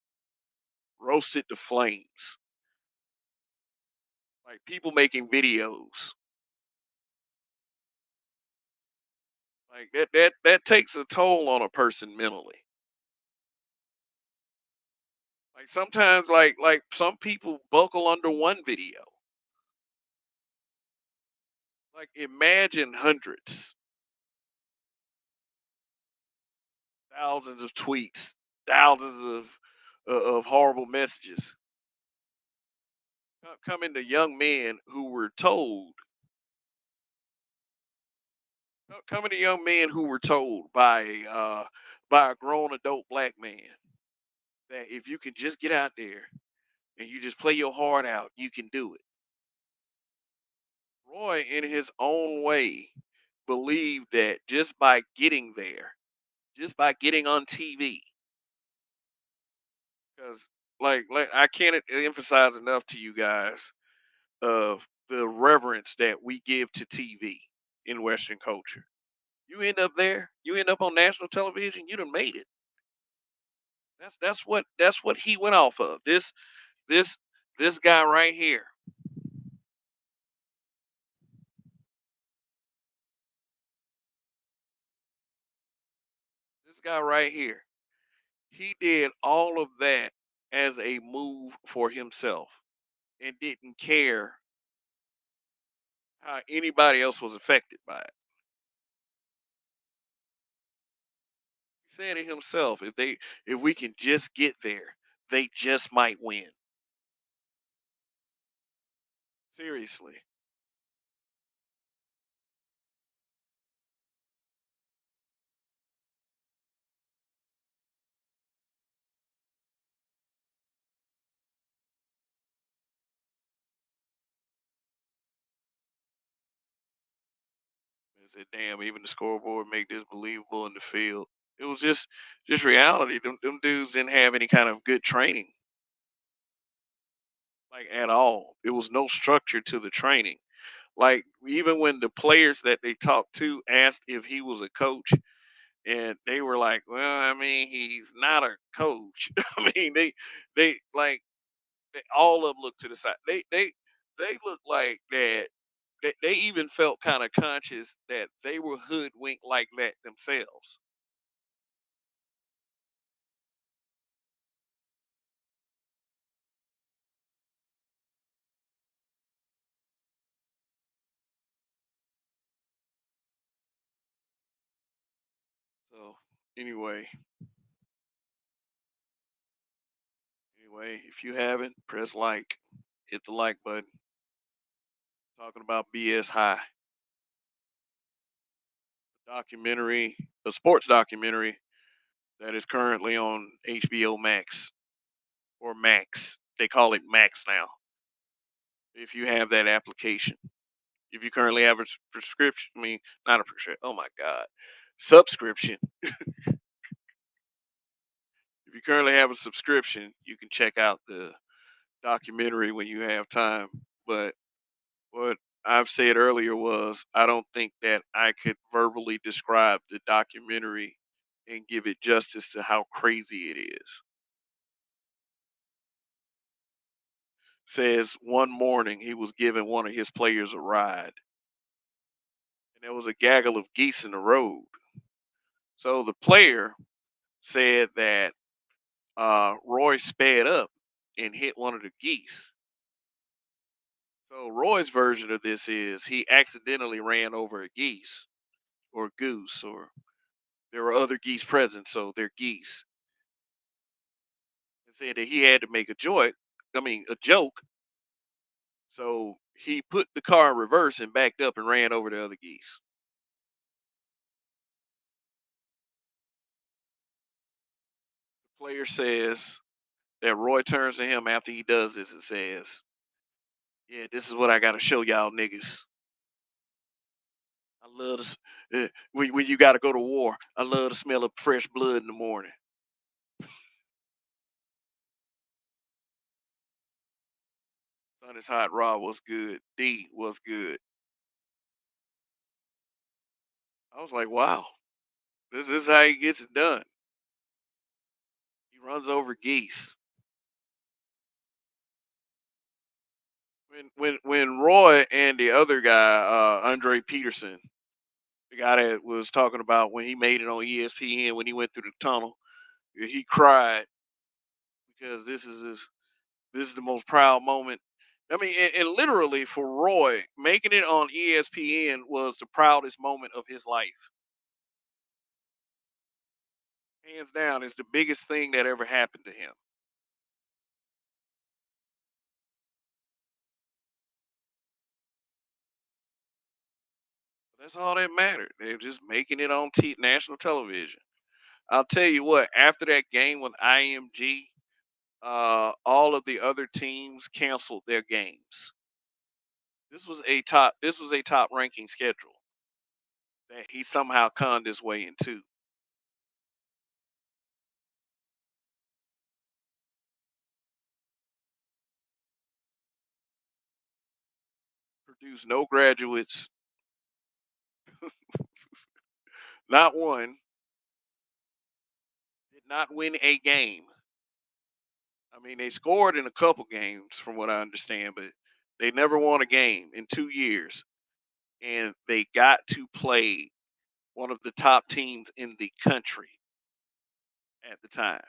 roasted to flames, like people making videos. Like that takes a toll on a person mentally. Like sometimes like some people buckle under one video. Like imagine hundreds, thousands of tweets, thousands of horrible messages coming to young men who were told, coming to young men who were told by a grown adult black man that if you can just get out there and you just play your heart out, you can do it. Roy, in his own way, believed that just by getting there, just by getting on TV, because like I can't emphasize enough to you guys of the reverence that we give to TV in Western culture. You end up there, you end up on national television, you done made it. That's what he went off of. This this guy right here. This guy right here. He did all of that as a move for himself and didn't care how anybody else was affected by it. He said it himself. If we can just get there, they just might win. Seriously. I said, damn, even the scoreboard make this believable in the field. It was just reality. Them dudes didn't have any kind of good training, like at all. It was no structure to the training. Like even when the players that they talked to asked if he was a coach, and they were like, "Well, I mean, he's not a coach." I mean, they like all of them looked to the side. They look like that. They even felt kind of conscious that they were hoodwinked like that themselves. So anyway, anyway, if you haven't, press like, hit the like button. Talking about BS High documentary, a sports documentary that is currently on HBO Max or Max. They call it Max now. If you have that application, if you currently have a prescription, I mean, not a prescription. Oh my God, subscription. If you currently have a subscription, you can check out the documentary when you have time. But what I've said earlier was I don't think that I could verbally describe the documentary and give it justice to how crazy it is. Says one morning he was giving one of his players a ride, and there was a gaggle of geese in the road. So the player said that Roy sped up and hit one of the geese. So Roy's version of this is he accidentally ran over a geese or goose, or there were other geese present, so they're geese. And said that he had to make a joke. So he put the car in reverse and backed up and ran over the other geese. The player says that Roy turns to him after he does this and says, "Yeah, this is what I got to show y'all niggas. I love this. When you got to go to war, I love the smell of fresh blood in the morning." Son is hot. Raw was good. D was good. I was like, wow, this is how he gets it done. He runs over geese. When Roy and the other guy, Andre Peterson, the guy that was talking about when he made it on ESPN when he went through the tunnel, he cried because this is the most proud moment. I mean, and literally for Roy, making it on ESPN was the proudest moment of his life. Hands down, it's the biggest thing that ever happened to him. That's all that mattered. They're just making it on national television. I'll tell you what, after that game with IMG, all of the other teams canceled their games. This was a top ranking schedule that he somehow conned his way into. Produced no graduates, not one, did not win a game. I mean, they scored in a couple games from what I understand, but they never won a game in 2 years, and they got to play one of the top teams in the country at the time.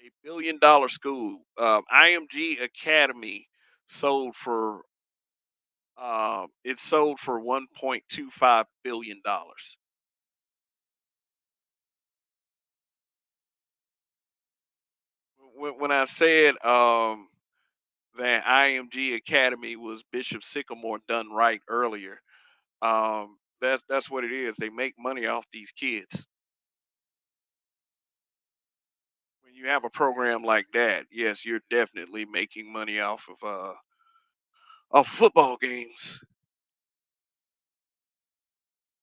$1 billion school. IMG Academy sold for it sold for $1.25 billion. When I said that IMG Academy was Bishop Sycamore done right earlier, that's what it is. They make money off these kids. When you have a program like that, yes, you're definitely making money off football games.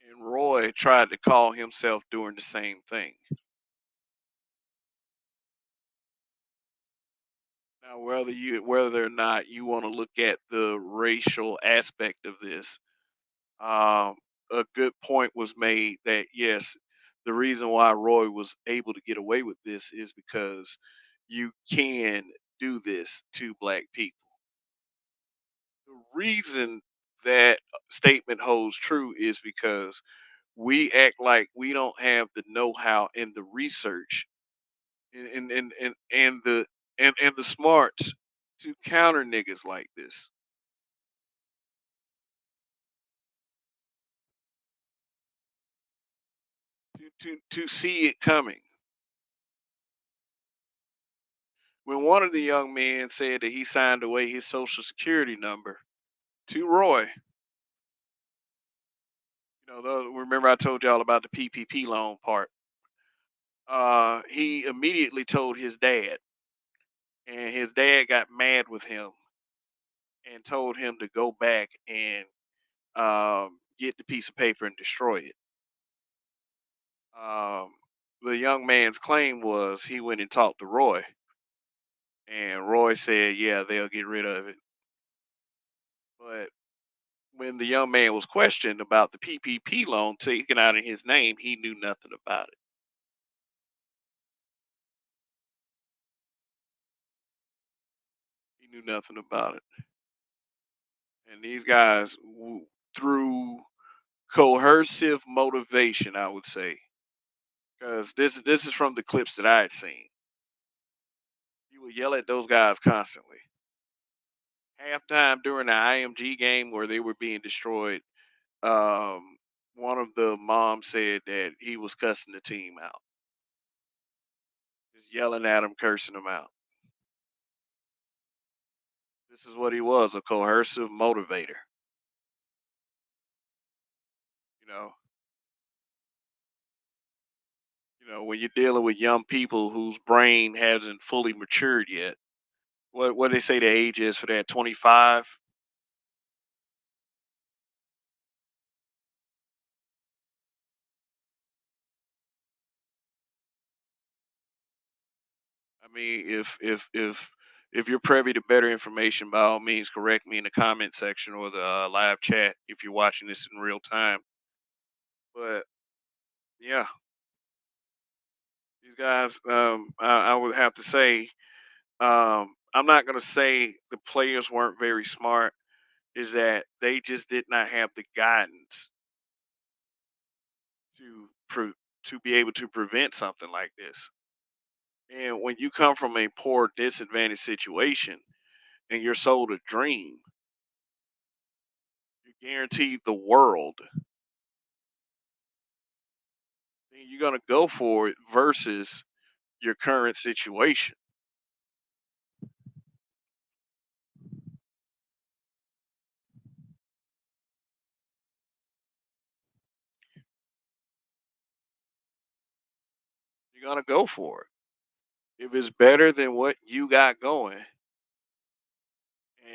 And Roy tried to call himself doing the same thing. Now, whether or not you want to look at the racial aspect of this, um, a good point was made that yes, the reason why Roy was able to get away with this is because you can do this to black people. The reason that statement holds true is because we act like we don't have the know-how and the research and the smarts to counter niggas like this. To see it coming. When one of the young men said that he signed away his social security number to Roy, remember I told y'all about the PPP loan part. He immediately told his dad, and his dad got mad with him and told him to go back and get the piece of paper and destroy it. Um, the young man's claim was he went and talked to Roy, and Roy said, "Yeah, they'll get rid of it." But when the young man was questioned about the PPP loan taken out in his name, he knew nothing about it. He knew nothing about it. And these guys, through coercive motivation, I would say, because this is from the clips that I had seen. You would yell at those guys constantly. Halftime during the IMG game where they were being destroyed, um, one of the moms said that he was cussing the team out, just yelling at them, cursing them out. This is what he was, a coercive motivator. You know, when you're dealing with young people whose brain hasn't fully matured yet. What they say the age is for that? 25. I mean, if you're privy to better information, by all means, correct me in the comment section or the live chat if you're watching this in real time. But yeah, these guys, I would have to say, I'm not going to say the players weren't very smart. Is that they just did not have the guidance to to be able to prevent something like this. And when you come from a poor, disadvantaged situation and you're sold a dream, you're guaranteed the world, then you're gonna go for it versus your current situation. You're gonna go for it. If it's better than what you got going,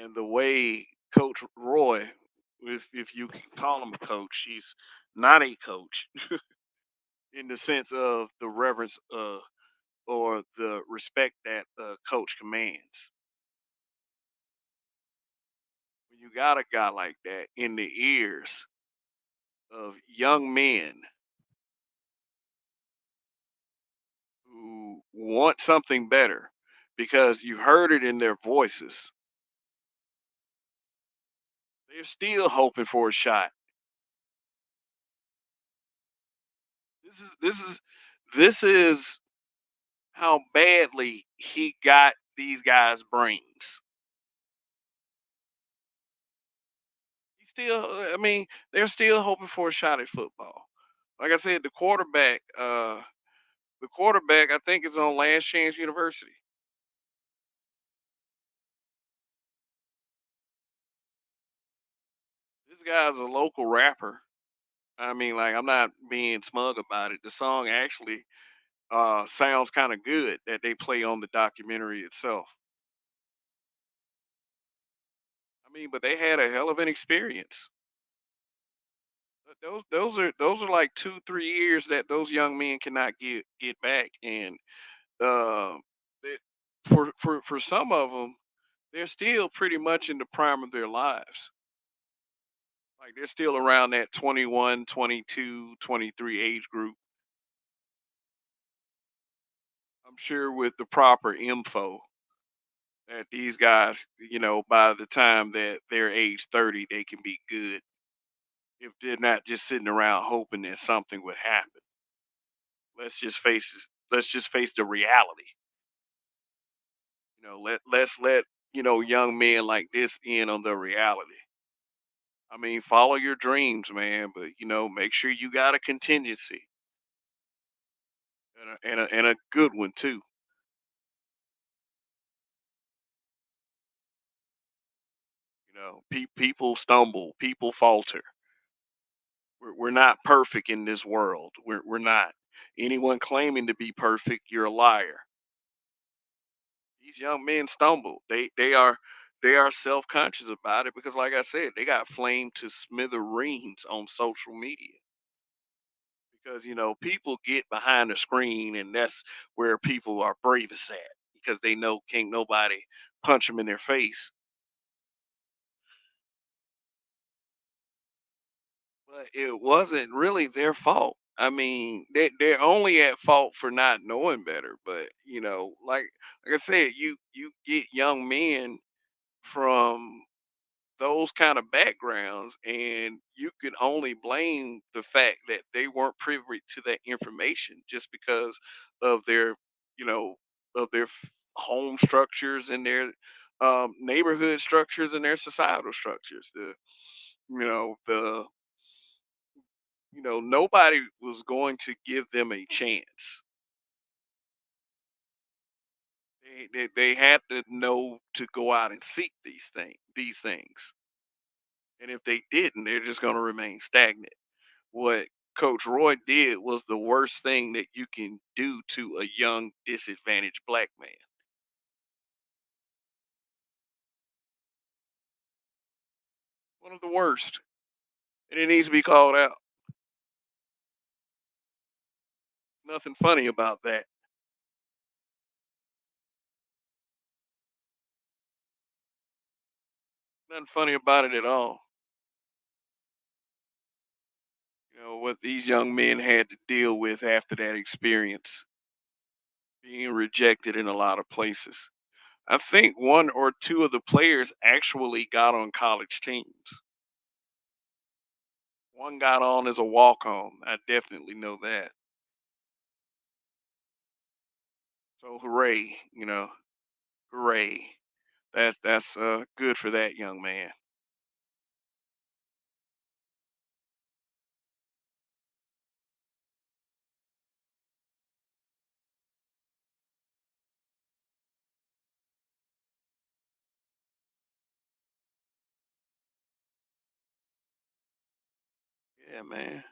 and the way Coach Roy, if you can call him a coach, he's not a coach in the sense of the reverence or the respect that the coach commands. When you got a guy like that in the ears of young men who want something better because you heard it in their voices, they're still hoping for a shot. This is this is this is how badly he got these guys' brains. He still, I mean, they're still hoping for a shot at football. Like I said, the quarterback, I think, is on Last Chance University. This guy's a local rapper. I mean, like, I'm not being smug about it. The song actually sounds kind of good that they play on the documentary itself. I mean, but they had a hell of an experience. But those are like 2 3 years that those young men cannot get back, and uh, it, for some of them, they're still pretty much in the prime of their lives. Like they're still around that 21, 22, 23 age group. I'm sure with the proper info that these guys, by the time that they're age 30, they can be good if they're not just sitting around hoping that something would happen. Let's just face the reality. Let's let young men like this in on the reality. I mean, follow your dreams, man, but make sure you got a contingency and a good one too. People stumble, people falter. We're not perfect in this world. We're not. Anyone claiming to be perfect, you're a liar. These young men stumble. They are self conscious about it because, like I said, they got flamed to smithereens on social media because people get behind the screen and that's where people are bravest at because they know can't nobody punch them in their face. but it wasn't really their fault. I mean, they're only at fault for not knowing better. But like I said, you get young men from those kind of backgrounds, and you can only blame the fact that they weren't privy to that information just because of their, you know, of their home structures and their neighborhood structures and their societal structures. The nobody was going to give them a chance. They had to know to go out and seek these things, and if they didn't, they're just going to remain stagnant. What Coach Roy did was the worst thing that you can do to a young, disadvantaged black man. One of the worst. And it needs to be called out. Nothing funny about that. Nothing funny about it at all. What these young men had to deal with after that experience, being rejected in a lot of places. I think one or two of the players actually got on college teams. One got on as a walk on. I definitely know that. So hooray. That's good for that young man. Yeah, man.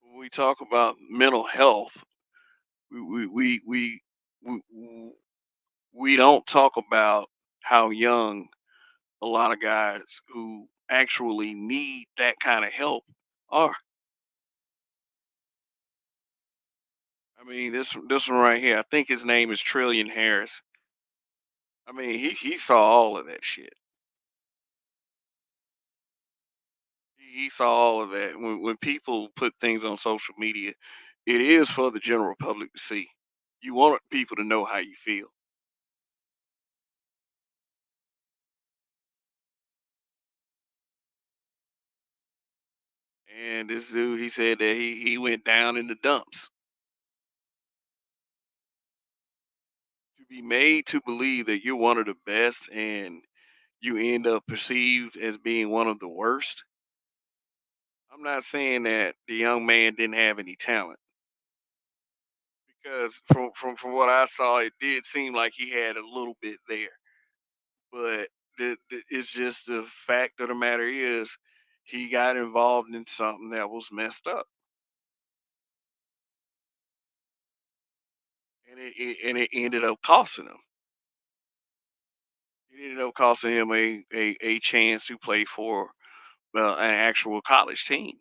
When we talk about mental health, we we we we, we we don't talk about how young a lot of guys who actually need that kind of help are. I mean, this one right here, I think his name is Trillion Harris. I mean, he saw all of that shit. He saw all of that. When people put things on social media, it is for the general public to see. You want people to know how you feel. And this dude, he said that he went down in the dumps. To be made to believe that you're one of the best and you end up perceived as being one of the worst. I'm not saying that the young man didn't have any talent, because from what I saw, it did seem like he had a little bit there. But it's just the fact of the matter is he got involved in something that was messed up, and it ended up costing him. It ended up costing him a chance to play for an actual college team.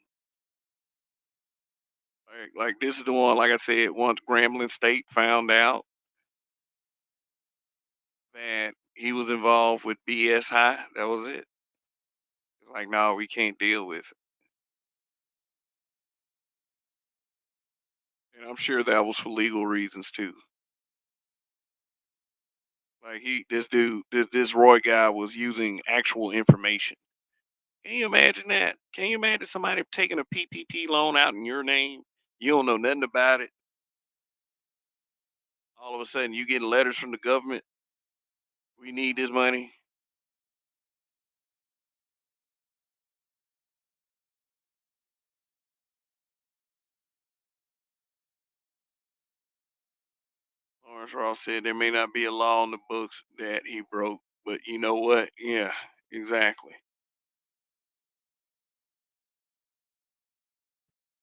Like this is the one, like I said, once Grambling State found out that he was involved with BS High, that was it. It's like, no, we can't deal with it. And I'm sure that was for legal reasons too. Like this Roy guy was using actual information. Can you imagine that? Can you imagine somebody taking a PPP loan out in your name? You don't know nothing about it. All of a sudden, you getting letters from the government. We need this money. Lawrence Ross said there may not be a law on the books that he broke, but you know what? Yeah, exactly.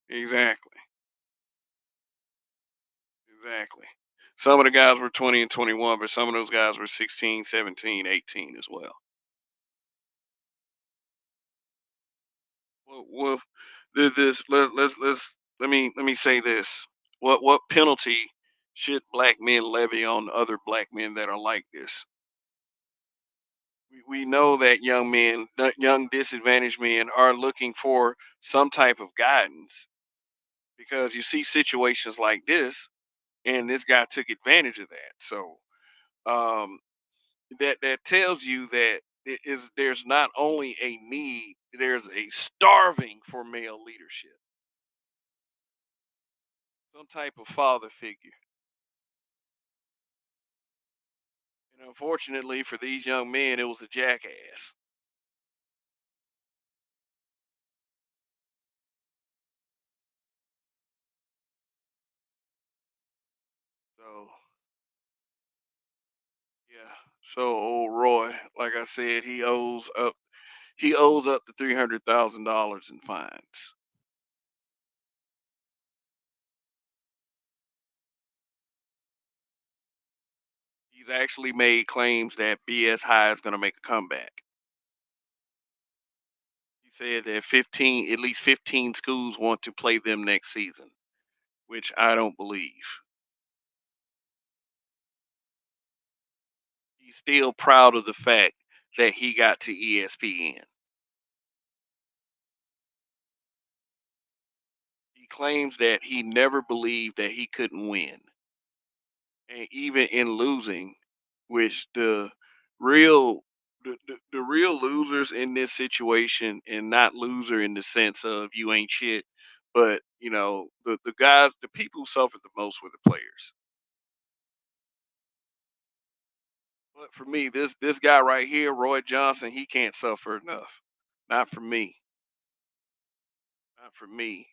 Exactly. Exactly. Some of the guys were 20 and 21, but some of those guys were 16, 17, 18 as well. Well, this let me say this. What penalty should black men levy on other black men that are like this? We know that young men, young disadvantaged men, are looking for some type of guidance because you see situations like this, and this guy took advantage of that. So um, that tells you that there's not only a need, there's a starving for male leadership, some type of father figure. And unfortunately for these young men, it was a jackass. So yeah. So old Roy, like I said, he owes up to $300,000 in fines. He's actually made claims that BS High is going to make a comeback. He said that at least 15 schools want to play them next season, which I don't believe. He's still proud of the fact that he got to ESPN. He claims that he never believed that he couldn't win. And even in losing, which the real losers in this situation, and not loser in the sense of you ain't shit, but the guys, the people who suffered the most were the players. But for me, this guy right here, Roy Johnson, he can't suffer enough. Not for me. Not for me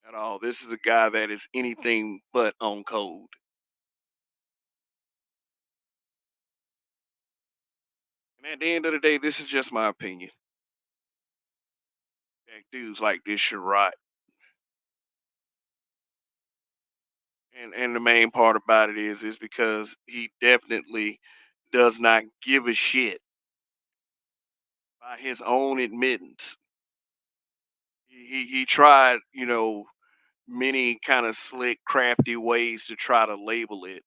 at all. This is a guy that is anything but on code. And at the end of the day, this is just my opinion. That dudes like this should rot. And the main part about it is because he definitely does not give a shit by his own admittance. He tried, many kind of slick, crafty ways to try to label it.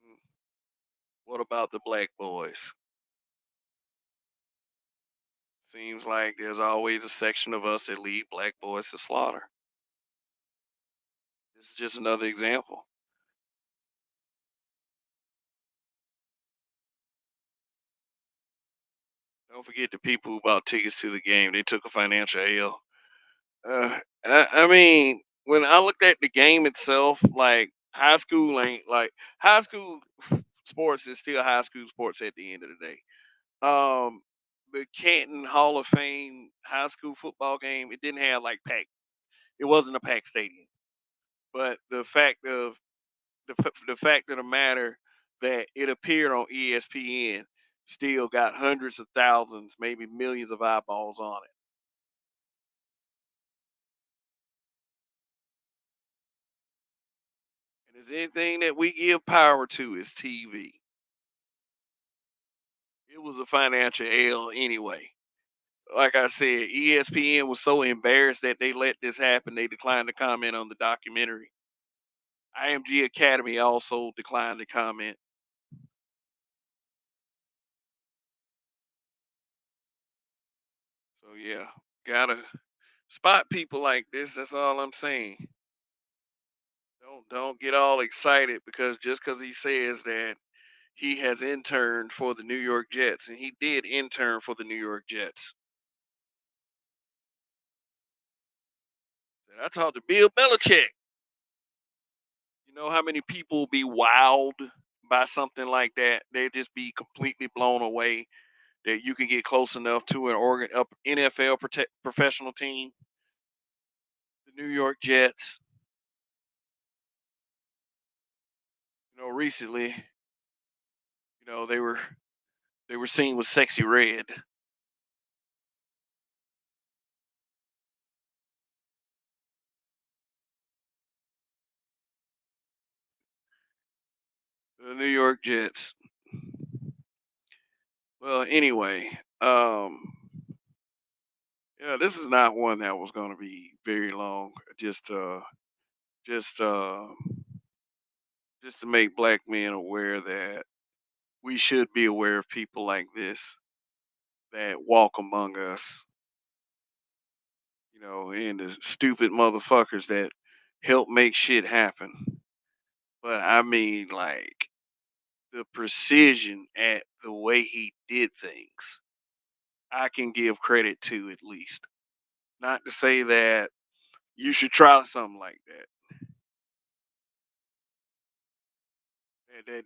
Mm, what about the black boys? Seems like there's always a section of us that lead black boys to slaughter. This is just another example. Don't forget the people who bought tickets to the game. They took a financial L. I mean, when I looked at the game itself, like high school sports is still high school sports at the end of the day. Um, the Canton Hall of Fame high school football game, it didn't have like pack. It wasn't a packed stadium, but the fact of the matter that it appeared on ESPN still got hundreds of thousands, maybe millions of eyeballs on it. And is anything that we give power to is TV. It was a financial L anyway. Like I said, ESPN was so embarrassed that they let this happen, they declined to comment on the documentary. IMG Academy also declined to comment. So yeah, gotta spot people like this. That's all I'm saying. Don't get all excited because just because he says that he has interned for the New York Jets, and he did intern for the New York Jets. And I talked to Bill Belichick. You know how many people be wowed by something like that? They just be completely blown away that you can get close enough to an NFL professional team, the New York Jets. Recently, they were seen with Sexy Red, the New York Jets. Well, anyway, yeah, this is not one that was going to be very long. Just, uh, just to make black men aware that we should be aware of people like this that walk among us, and the stupid motherfuckers that help make shit happen. But I mean, like the precision at the way he did things, I can give credit to at least. Not to say that you should try something like that.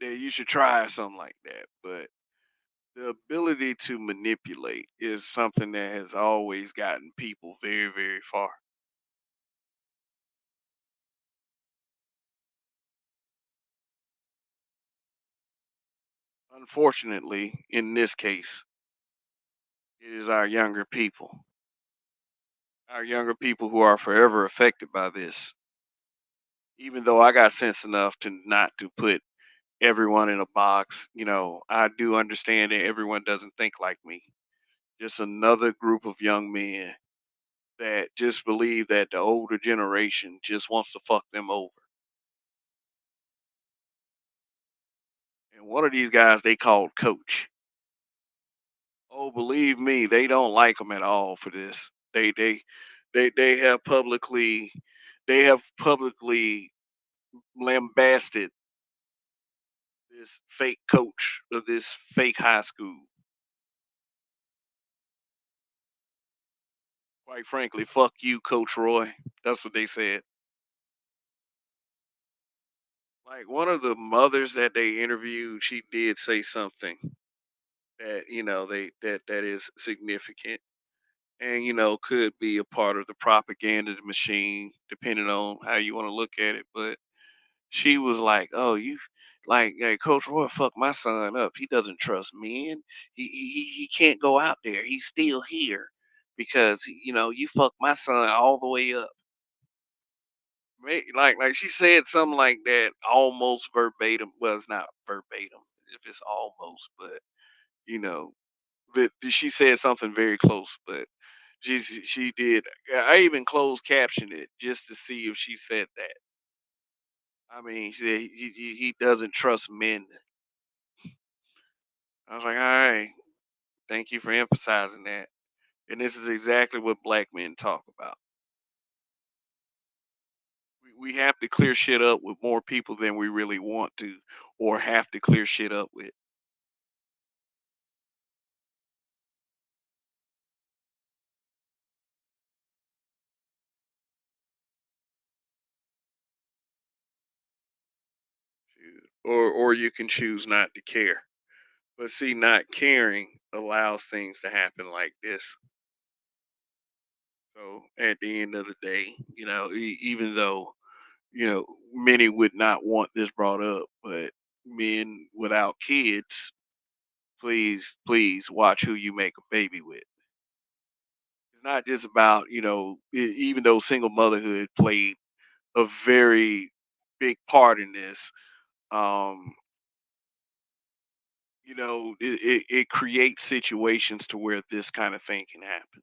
That you should try something like that. But the ability to manipulate is something that has always gotten people very, very far. Unfortunately, in this case, it is our younger people who are forever affected by this. Even though I got sense enough to not to put everyone in a box, I do understand that everyone doesn't think like me. Just another group of young men that just believe that the older generation just wants to fuck them over. And one of these guys they called Coach. Oh, believe me, they don't like him at all for this. They have publicly lambasted this fake coach of this fake high school. Quite frankly, fuck you, Coach Roy. That's what they said. Like one of the mothers that they interviewed, she did say something that that is significant and could be a part of the propaganda machine, depending on how you want to look at it. But she was like, "Oh, you like, hey, Coach Roy fucked my son up. He doesn't trust men. He can't go out there. He's still here because you fucked my son all the way up." Like she said something like that, almost verbatim. Well, it's not verbatim if it's almost, but you know, she said something very close. But she did. I even closed captioned it just to see if she said that. I mean, she said he doesn't trust men. I was like, all right, thank you for emphasizing that. And this is exactly what black men talk about. We have to clear shit up with more people than we really want to, or have to clear shit up with. Or you can choose not to care. But see, not caring allows things to happen like this. So at the end of the day, even though many would not want this brought up, but men without kids, please, please watch who you make a baby with. It's not just about even though single motherhood played a very big part in this. Um, it creates situations to where this kind of thing can happen.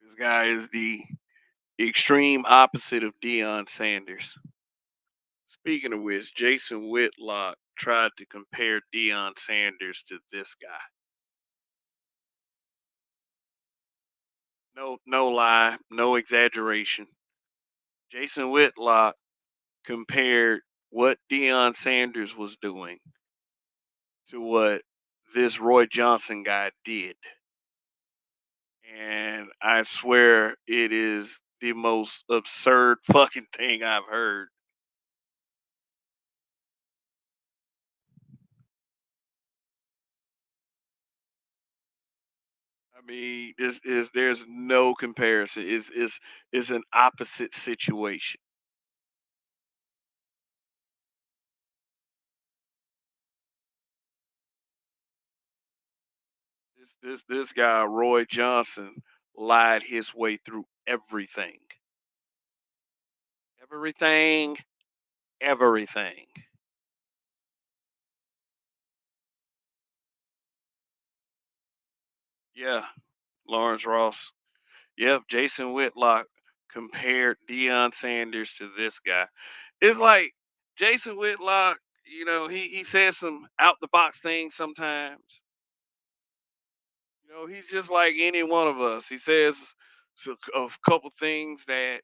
'This guy is the extreme opposite of Deion Sanders. Speaking of which, Jason Whitlock tried to compare Deion Sanders to this guy. No, no lie, no exaggeration. Jason Whitlock compared what Deion Sanders was doing to what this Roy Johnson guy did. And I swear it is the most absurd fucking thing I've heard. I mean, this is there's no comparison. Is an opposite situation. This guy Roy Johnson lied his way through everything. Everything, everything. Yeah, Lawrence Ross. Yep, Jason Whitlock compared Deion Sanders to this guy. It's like Jason Whitlock, he says some out the box things sometimes. He's just like any one of us. He says a couple things that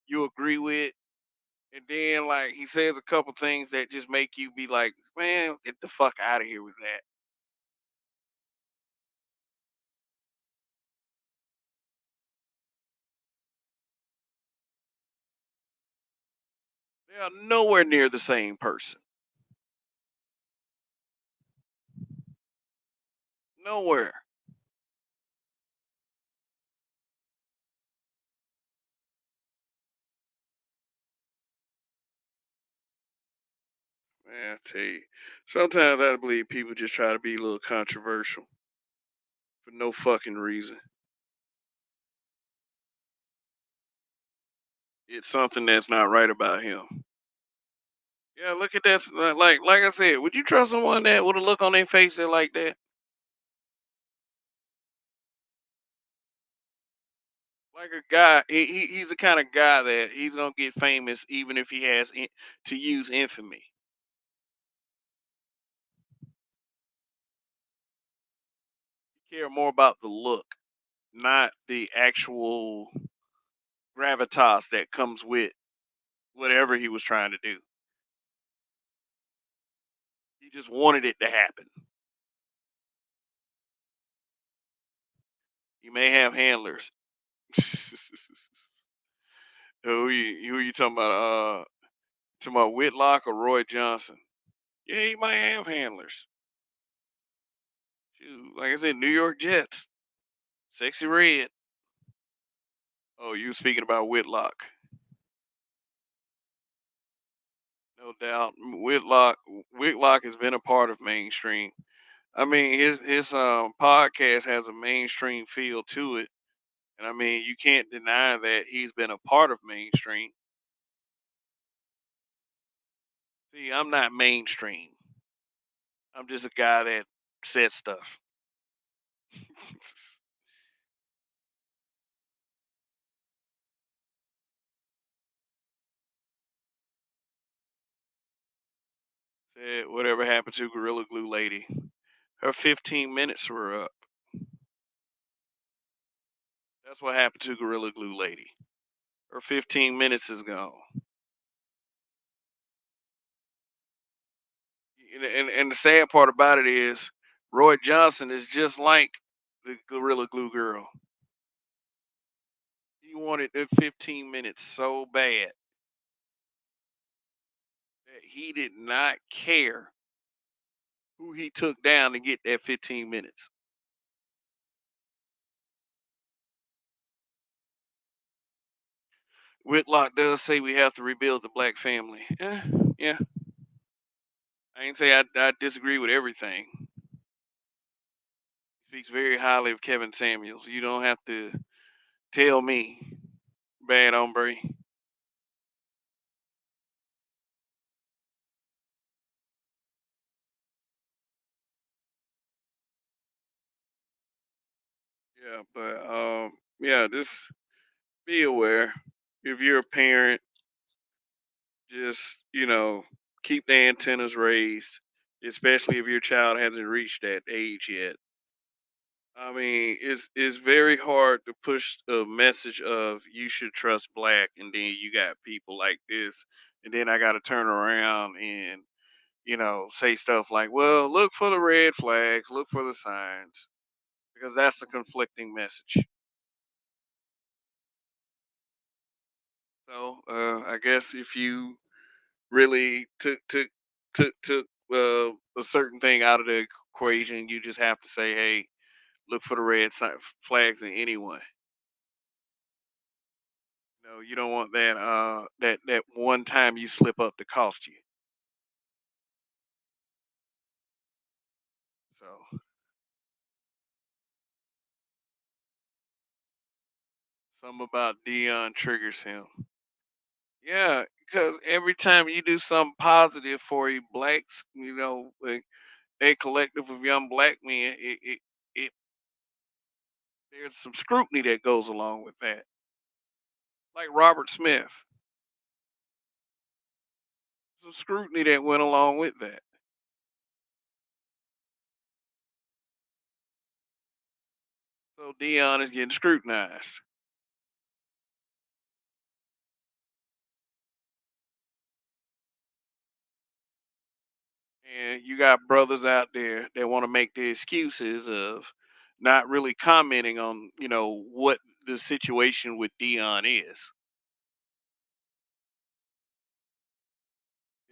you agree with, and then like he says a couple things that just make you be like, man, get the fuck out of here with that. They are nowhere near the same person. Nowhere. Man, I tell you, sometimes I believe people just try to be a little controversial for no fucking reason. It's something that's not right about him. Yeah, look at that. Like I said, would you trust someone that with a look on their face that like that? Like a guy, he's the kind of guy that he's gonna get famous even if he has to use infamy. He care more about the look, not the actual gravitas that comes with whatever he was trying to do. He just wanted it to happen. You may have handlers. Who you talking about? Talking about Whitlock or Roy Johnson? Yeah, he might have handlers. Shoot, like I said, New York Jets, sexy red. Oh, you speaking about Whitlock? No doubt, Whitlock has been a part of mainstream. I mean, his podcast has a mainstream feel to it, and I mean, you can't deny that he's been a part of mainstream. See, I'm not mainstream. I'm just a guy that says stuff. Said whatever happened to Gorilla Glue Lady? Her 15 minutes were up. That's what happened to Gorilla Glue Lady. Her 15 minutes is gone. And the sad part about it is Roy Johnson is just like the Gorilla Glue girl. He wanted that 15 minutes so bad that he did not care who he took down to get that 15 minutes. Whitlock does say we have to rebuild the black family. Yeah, yeah. I ain't say I disagree with everything. Speaks very highly of Kevin Samuels. You don't have to tell me, bad hombre. Yeah, but yeah, just be aware. If you're a parent, just keep the antennas raised, especially if your child hasn't reached that age yet. I mean, it's very hard to push a message of you should trust black, and then you got people like this, and then I got to turn around and say stuff like, "Well, look for the red flags, look for the signs," because that's the conflicting message. So, I guess if you really took a certain thing out of the equation, you just have to say, "Hey, look for the flags in anyone." You don't want that one time you slip up to cost you. So Something about Dion triggers him. Yeah, because every time you do something positive for you blacks, like a collective of young black men, it there's some scrutiny that goes along with that. Like Robert Smith, some scrutiny that went along with that. So Dion is getting scrutinized. And you got brothers out there that want to make the excuses of not really commenting on, what the situation with Dion is,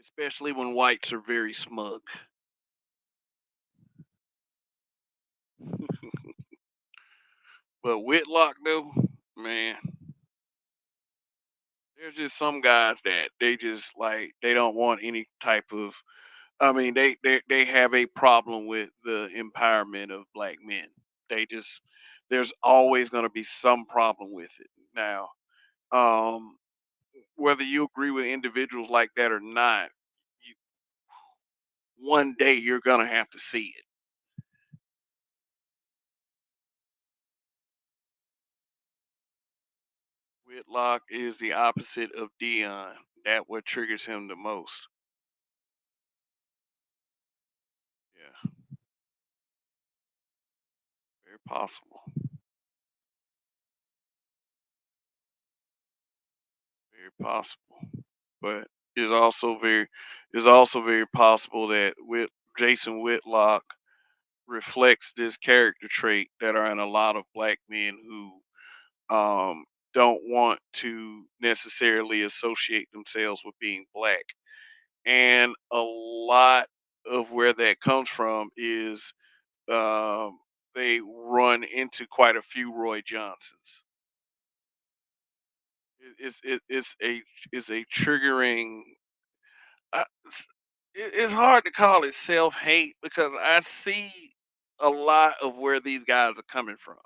especially when whites are very smug. But Whitlock, though, man, there's just some guys that they just like they don't want any type of. I mean, they have a problem with the empowerment of black men. They just there's always going to be some problem with it. Now, um, whether you agree with individuals like that or not, you, one day you're going to have to see it. Whitlock is the opposite of Dion. That what triggers him the most. Yeah, very possible. Very possible. But it's also very it's also very possible that with Jason Whitlock reflects this character trait that are in a lot of black men who don't want to necessarily associate themselves with being black. And a lot of where that comes from is um, they run into quite a few Roy Johnsons. It's a triggering. It's hard to call it self hate because I see a lot of where these guys are coming from.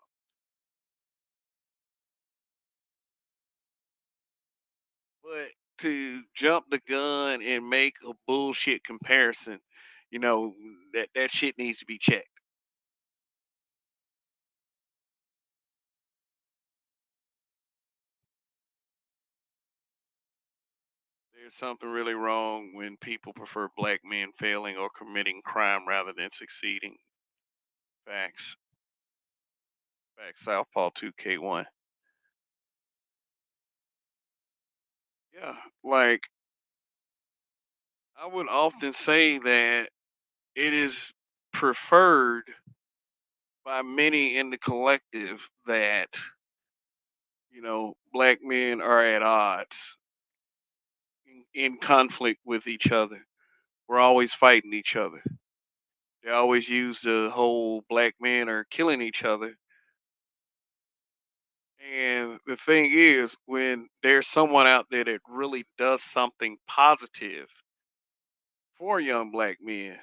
But to jump the gun and make a bullshit comparison, that shit needs to be checked. There's something really wrong when people prefer black men failing or committing crime rather than succeeding. Facts. Facts. Southpaw 2K1. Yeah, like I would often say that it is preferred by many in the collective that black men are at odds, in conflict with each other. We're always fighting each other. They always use the whole black men are killing each other. And the thing is, when there's someone out there that really does something positive for young black men,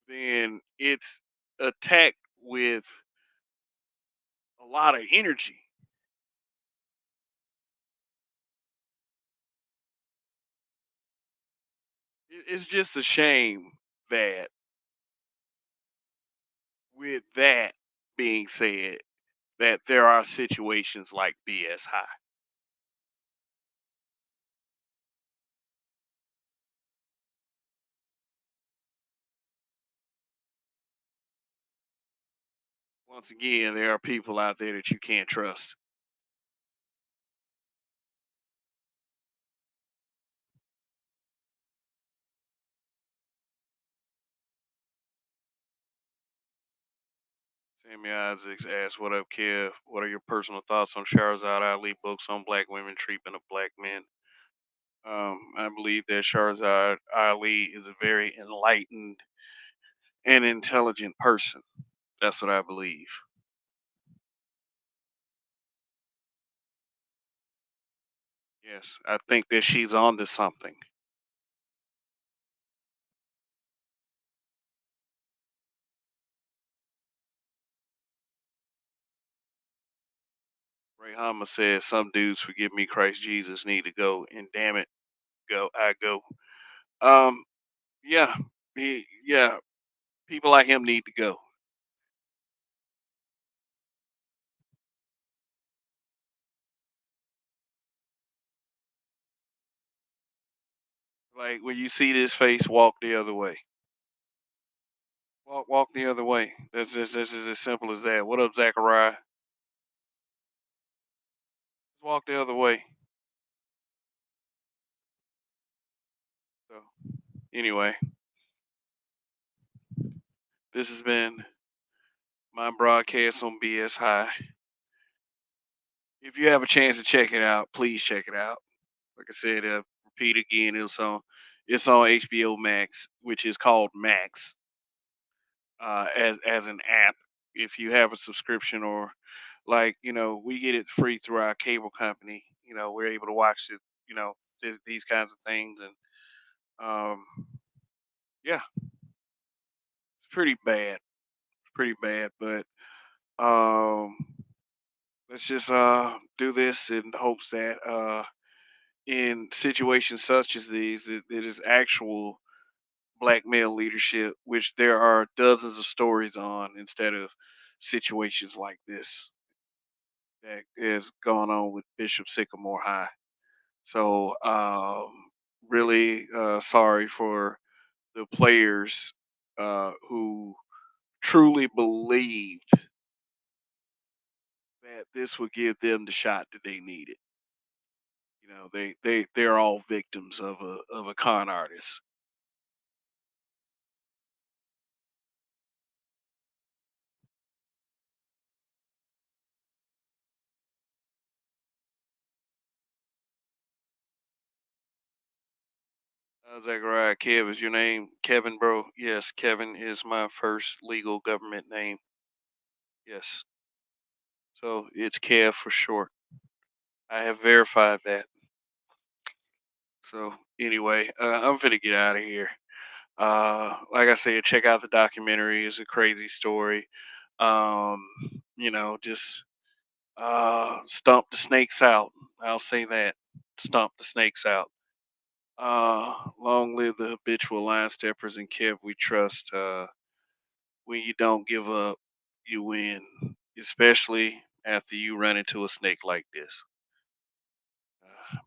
then it's attacked with a lot of energy. It's just a shame that, with that being said, that there are situations like BS High. Once again, there are people out there that you can't trust. Sammy Isaacs asks, "What up, Kev? What are your personal thoughts on Shahrazad Ali books on black women treatment of black men?" I believe that Shahrazad Ali is a very enlightened and intelligent person. That's what I believe. Yes, I think that she's on to something. Like Hama said, some dudes forgive me, Christ Jesus need to go, and damn it, go I go. Um, yeah, yeah, people like him need to go. Like when you see this face, walk the other way. Walk the other way. That's just as simple as that. What up, Zachariah? Just walk the other way. So anyway, this has been my broadcast on BS High. If you have a chance to check it out, please check it out. Like I said, repeat again, it's on HBO Max, which is called Max, as an app. If you have a subscription, or like we get it free through our cable company. We're able to watch it. These kinds of things, and um, yeah, it's pretty bad. It's pretty bad, but um, let's just do this in hopes that in situations such as these, it is actual black male leadership, which there are dozens of stories on, instead of situations like this that is going on with Bishop Sycamore High. So, really sorry for the players who truly believed that this would give them the shot that they needed. They're all victims of a con artist. Zachariah, Kev is your name. Kevin, bro. Yes, Kevin is my first legal government name. Yes. So it's Kev for short. I have verified that. So anyway, I'm finna get out of here. Like I said, check out the documentary. It's a crazy story. Um, just stomp the snakes out. I'll say that. Stomp the snakes out. Long live the habitual line steppers, and Kev we trust. When you don't give up, you win. Especially after you run into a snake like this.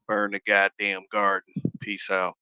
Burn the goddamn garden. Peace out.